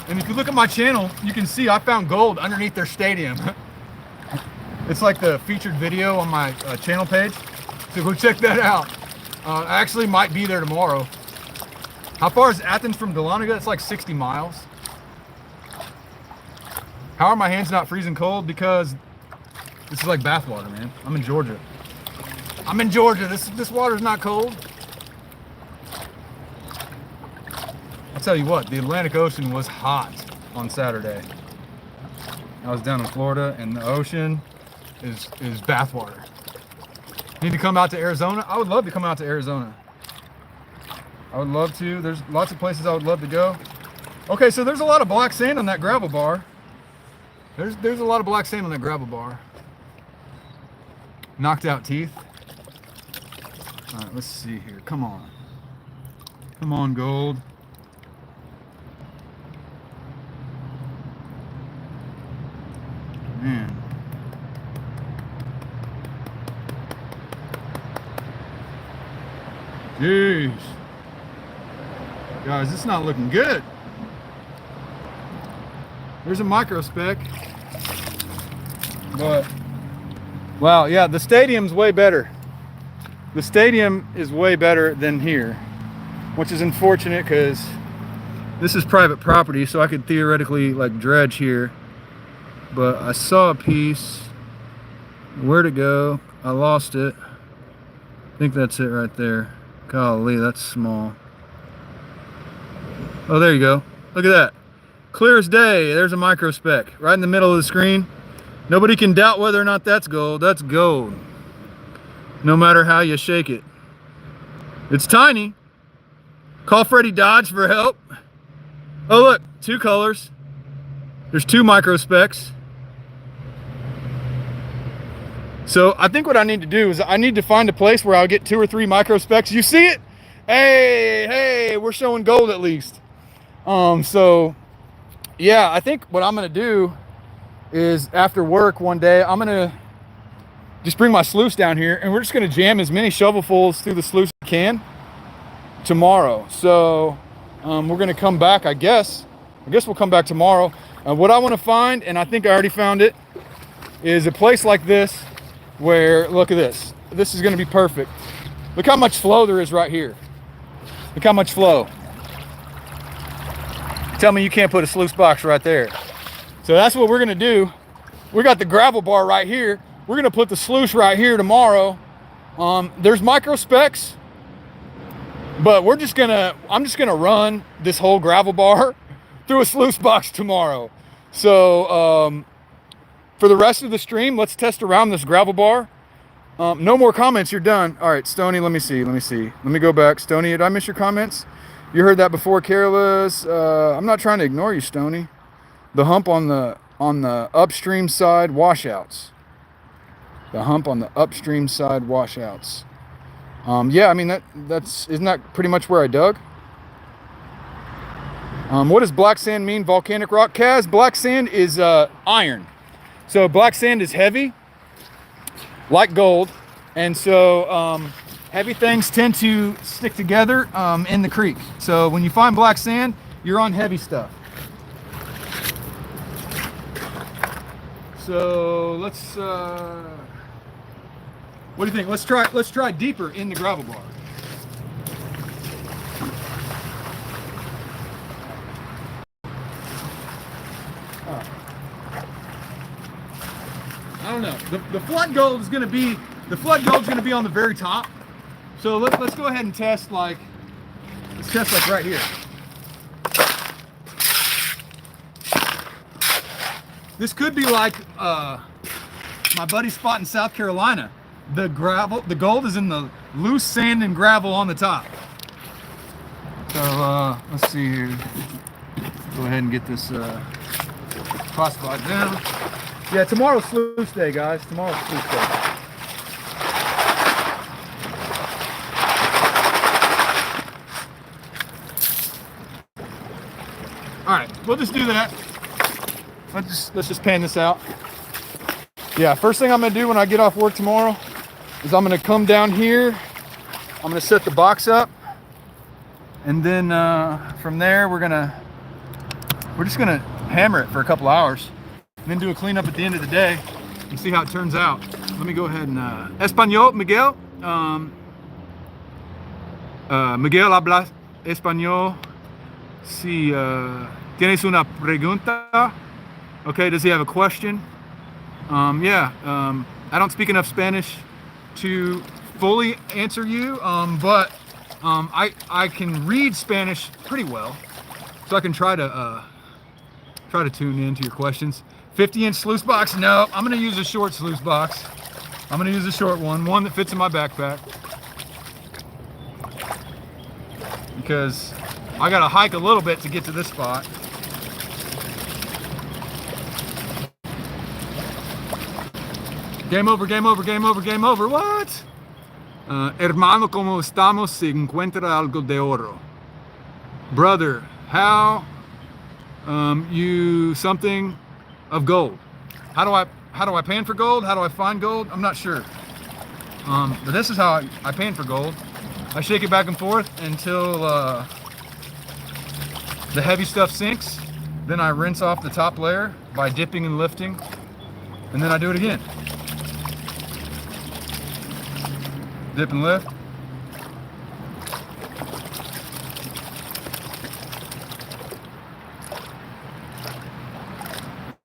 And if you look at my channel, you can see I found gold underneath their stadium. It's like the featured video on my channel page. So go check that out. I actually might be there tomorrow. How far is Athens from Dahlonega? It's like 60 miles. How are my hands not freezing cold? Because this is like bathwater, man. I'm in Georgia. I'm in Georgia. This water's not cold. I'll tell you what, the Atlantic Ocean was hot on Saturday. I was down in Florida and the ocean is bathwater. Need to come out to Arizona? I would love to come out to Arizona. I would love to. There's lots of places I would love to go. Okay, so there's a lot of black sand on that gravel bar. There's a lot of black sand on that gravel bar. Knocked out teeth. All right, let's see here. Come on. Come on, gold. Man. Jeez. Guys, it's not looking good. There's a micro speck. But, wow, yeah, the stadium's way better. The stadium is way better than here, which is unfortunate because this is private property, so I could theoretically like dredge here. But I saw a piece. Where'd it go? I lost it. I think that's it right there. Golly, that's small. Oh, there you go. Look at that. Clear as day. There's a micro speck right in the middle of the screen. Nobody can doubt whether or not that's gold. That's gold. No matter how you shake it. It's tiny. Call Freddie Dodge for help. Oh, look. 2 colors. There's 2 micro specks. So I think what I need to do is I need to find a place where I'll get 2 or 3 micro specks. You see it? Hey, we're showing gold at least. So yeah, I think what I'm gonna do is after work one day, I'm gonna just bring my sluice down here and we're just gonna jam as many shovelfuls through the sluice as we can tomorrow. So we're gonna come back, I guess we'll come back tomorrow. What I wanna find, and I think I already found it, is a place like this where, look at this. This is gonna be perfect. Look how much flow there is right here. Look how much flow. Tell me you can't put a sluice box right there. So that's what we're gonna do. We got the gravel bar right here. We're gonna put the sluice right here tomorrow. There's micro specks, but I'm just gonna run this whole gravel bar through a sluice box tomorrow. So for the rest of the stream, let's test around this gravel bar. No more comments, you're done. All right, Stony, let me see. Let me go back. Stony, did I miss your comments? You heard that before, Careless. I'm not trying to ignore you, Stony. The hump on the upstream side washouts. The hump on the upstream side washouts. Yeah, I mean, isn't that pretty much where I dug? What does black sand mean, volcanic rock? Kaz, black sand is iron. So black sand is heavy, like gold. And so heavy things tend to stick together in the creek. So when you find black sand, you're on heavy stuff. So let's, what do you think? Let's try deeper in the gravel bar. I don't know. The flood gold is going to be on the very top. So let's go ahead and test let's test right here. This could be like my buddy's spot in South Carolina. The gold is in the loose sand and gravel on the top. So let's see here. Go ahead and get this classified down. Yeah, tomorrow's sluice day, guys. Tomorrow's sluice day. All right, we'll just do that. Let's just pan this out. Yeah, first thing I'm gonna do when I get off work tomorrow is I'm gonna come down here. I'm gonna set the box up, and then from there we're just gonna hammer it for a couple hours, and then do a cleanup at the end of the day and see how it turns out. Let me go ahead and Español, Miguel. Miguel habla español. Si tienes una pregunta. Okay, does he have a question? Yeah, I don't speak enough Spanish to fully answer you, but I can read Spanish pretty well, so I can try to tune in to your questions. 50-inch sluice box? No, I'm gonna use a short sluice box. I'm gonna use a short one that fits in my backpack. Because I gotta hike a little bit to get to this spot. Game over, game over, game over, game over. What? Hermano, como estamos? Se encuentra algo de oro. Brother, how you something of gold? How do I pan for gold? How do I find gold? I'm not sure. But this is how I pan for gold. I shake it back and forth until the heavy stuff sinks. Then I rinse off the top layer by dipping and lifting. And then I do it again. Dip and lift.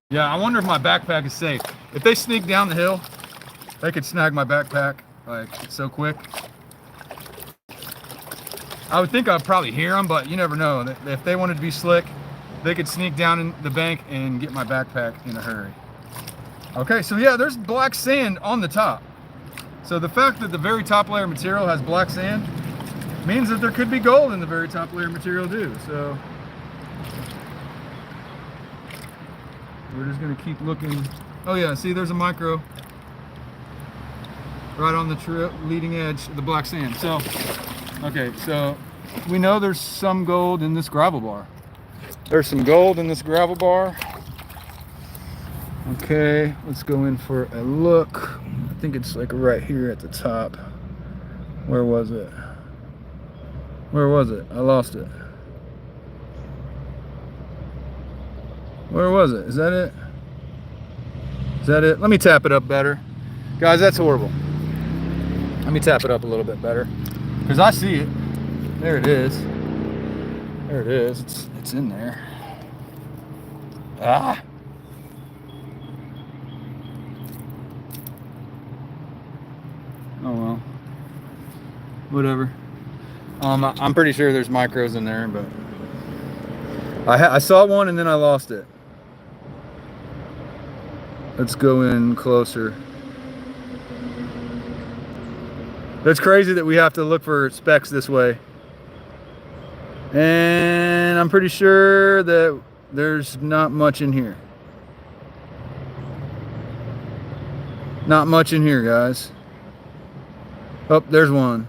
Yeah, I wonder if my backpack is safe. If they sneak down the hill, they could snag my backpack like so quick. I would think I'd probably hear them, but you never know. If they wanted to be slick, they could sneak down in the bank and get my backpack in a hurry. Okay, so yeah, there's black sand on the top. So the fact that the very top layer material has black sand means that there could be gold in the very top layer material too. So we're just gonna keep looking. Oh yeah, see there's a micro right on the leading edge of the black sand. So, okay, so we know there's some gold in this gravel bar. There's some gold in this gravel bar. Okay, let's go in for a look. I think it's like right here at the top. Where was it? Where was it? I lost it. Where was it? Is that it? Is that it? Let me tap it up better. Guys, that's horrible. Let me tap it up a little bit better. Because I see it. There it is. There it is. It's in there. Ah! Oh well. Whatever. I'm pretty sure there's micros in there, but I saw one and then I lost it. Let's go in closer. It's crazy that we have to look for specks this way. And I'm pretty sure that there's not much in here. Not much in here, guys. Oh, there's one.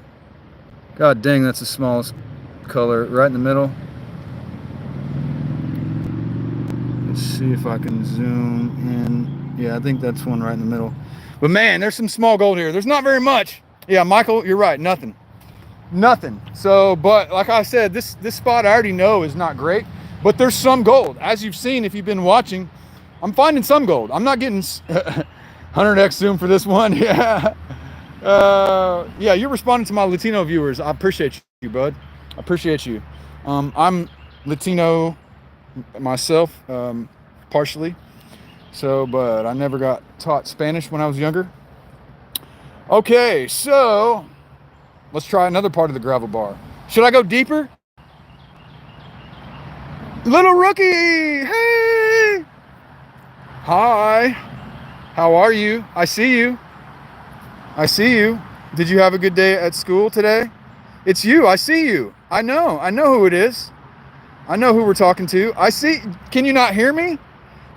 God dang, that's the smallest color. Right in the middle. Let's see if I can zoom in. Yeah, I think that's one right in the middle. But man, there's some small gold here. There's not very much. Yeah, Michael, you're right. Nothing. Nothing. So, but like I said, this spot I already know is not great. But there's some gold. As you've seen, if you've been watching, I'm finding some gold. I'm not getting 100x zoom for this one. Yeah. Yeah, you're responding to my Latino viewers. I appreciate you, bud. I appreciate you. I'm Latino myself, partially. So, but I never got taught Spanish when I was younger. Okay, so let's try another part of the gravel bar. Should I go deeper? Little rookie, hey! Hi, how are you? I see you. I see you. Did you have a good day at school today? It's you, I see you. I know who it is. I know who we're talking to. I see, can you not hear me?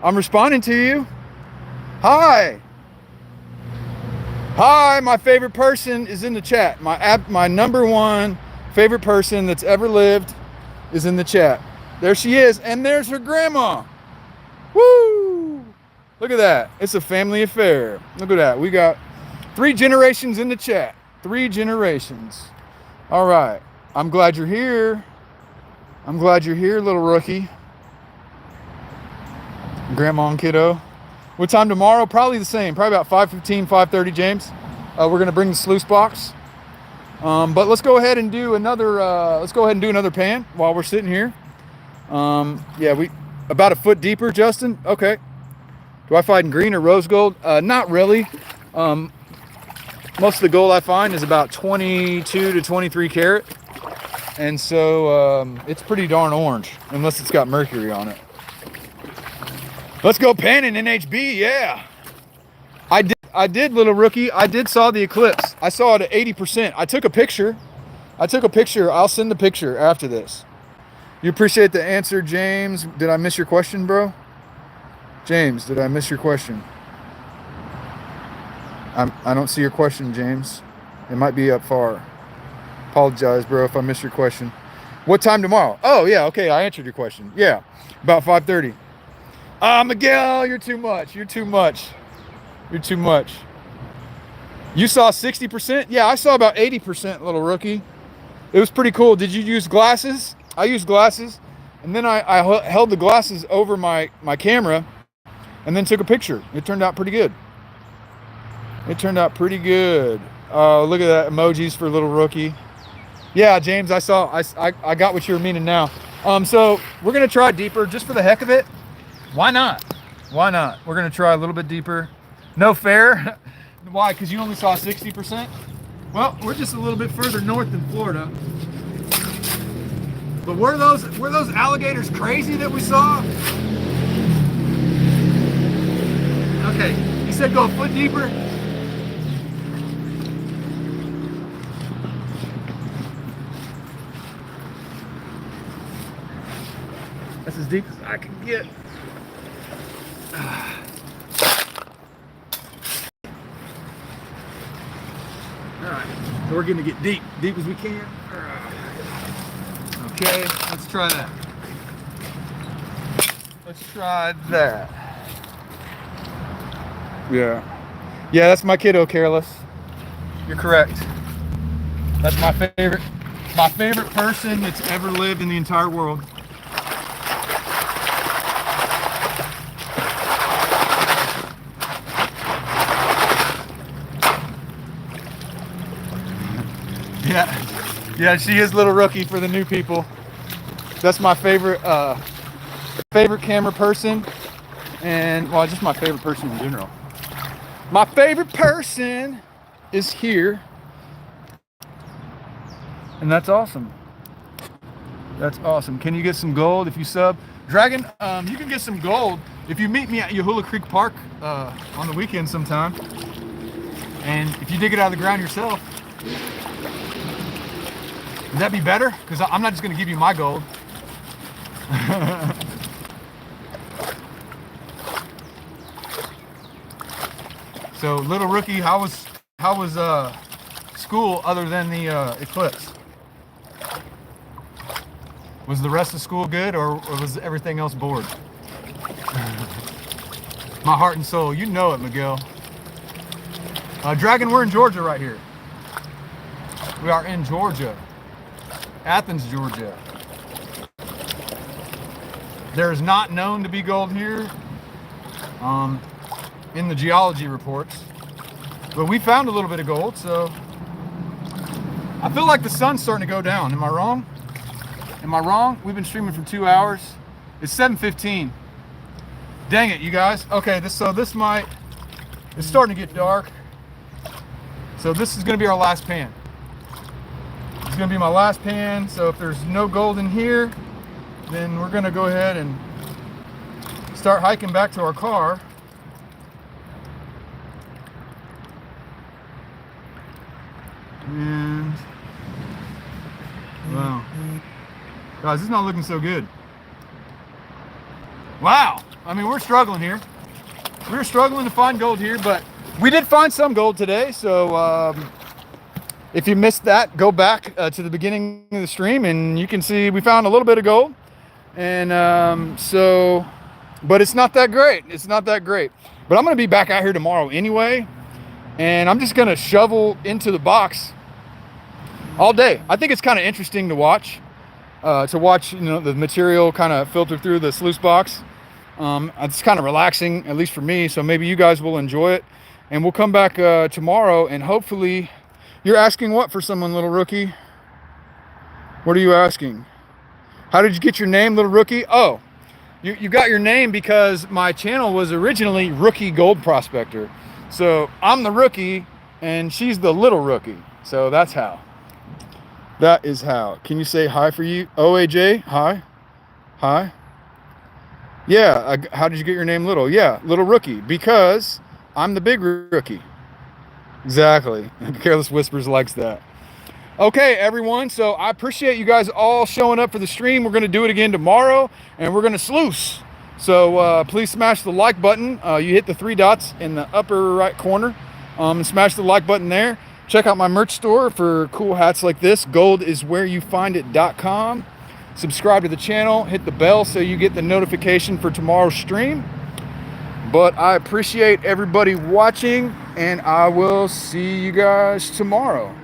I'm responding to you. Hi. Hi, my favorite person is in the chat. My number one favorite person that's ever lived is in the chat. There she is, and there's her grandma. Woo! Look at that. It's a family affair. Look at that. We got 3 generations in the chat. 3 generations. All right. I'm glad you're here. I'm glad you're here, little rookie. Grandma and kiddo. What time tomorrow? Probably the same. Probably about 5:15, 5:30, James. We're going to bring the sluice box. But let's go ahead and do another pan while we're sitting here. Yeah, we about a foot deeper, Justin. Okay. Do I find green or rose gold? Not really. Most of the gold I find is about 22 to 23 karat. And so it's pretty darn orange, unless it's got mercury on it. Let's go panning NHB, yeah. I did, little rookie. I did saw the eclipse. I saw it at 80%. I took a picture. I'll send the picture after this. You appreciate the answer, James. Did I miss your question, bro? James, did I miss your question? I don't see your question, James. It might be up far. Apologize, bro, if I missed your question. What time tomorrow? Oh, yeah, okay, I answered your question. Yeah, about 5:30. Miguel, you're too much. You're too much. You're too much. You saw 60%? Yeah, I saw about 80%, little rookie. It was pretty cool. Did you use glasses? I used glasses, and then I held the glasses over my camera and then took a picture. It turned out pretty good. It turned out pretty good. Look at that, emojis for little rookie. Yeah, James, I got what you were meaning now. So we're gonna try deeper just for the heck of it. Why not? Why not? We're gonna try a little bit deeper. No fair. Why? Because you only saw 60%? Well, we're just a little bit further north than Florida. But were those alligators crazy that we saw? Okay, you said go a foot deeper? That's as deep as I can get. Alright, so we're gonna get deep as we can. Okay, let's try that. Let's try that. Yeah, that's my kiddo, Careless. You're correct. That's my favorite person that's ever lived in the entire world. Yeah, she is little rookie for the new people. That's my favorite camera person, and well, just my favorite person in general. My favorite person is here, and that's awesome. That's awesome. Can you get some gold if you sub? Dragon, you can get some gold if you meet me at Yahula Creek Park on the weekend sometime, and if you dig it out of the ground yourself. Would that be better? Because I'm not just going to give you my gold. So, little rookie, how was school other than the eclipse? Was the rest of school good, or was everything else bored? My heart and soul, you know it, Miguel. Dragon, we're in Georgia right here. We are in Georgia. Athens, Georgia. There is not known to be gold here in the geology reports, but we found a little bit of gold, so I feel like the sun's starting to go down. Am I wrong? Am I wrong? We've been streaming for 2 hours. It's 7:15. Dang it, you guys. Okay, it's starting to get dark. So this is gonna be our last pan. It's gonna be my last pan, so if there's no gold in here, then we're gonna go ahead and start hiking back to our car. And wow, guys, this is not looking so good. Wow, I mean, we're struggling here. We're struggling to find gold here, but we did find some gold today, so if you missed that, go back to the beginning of the stream and you can see we found a little bit of gold. And but it's not that great. It's not that great. But I'm going to be back out here tomorrow anyway. And I'm just going to shovel into the box all day. I think it's kind of interesting to watch. The material kind of filter through the sluice box. It's kind of relaxing, at least for me. So maybe you guys will enjoy it. And we'll come back tomorrow and hopefully... You're asking what for someone, little rookie? What are you asking? How did you get your name, little rookie? Oh, you got your name because my channel was originally Rookie Gold Prospector. So I'm the rookie and she's the little rookie. So that's how. That is how. Can you say hi for you? OAJ, hi. Hi. Yeah, how did you get your name little? Yeah, little rookie, because I'm the big rookie. Exactly. Careless Whispers likes that. Okay, everyone. So I appreciate you guys all showing up for the stream. We're going to do it again tomorrow, and we're going to sluice. So please smash the like button. You hit the 3 dots in the upper right corner, and smash the like button there. Check out my merch store for cool hats like this. goldiswhereyouFindit.com. Subscribe to the channel. Hit the bell so you get the notification for tomorrow's stream. But I appreciate everybody watching, and I will see you guys tomorrow.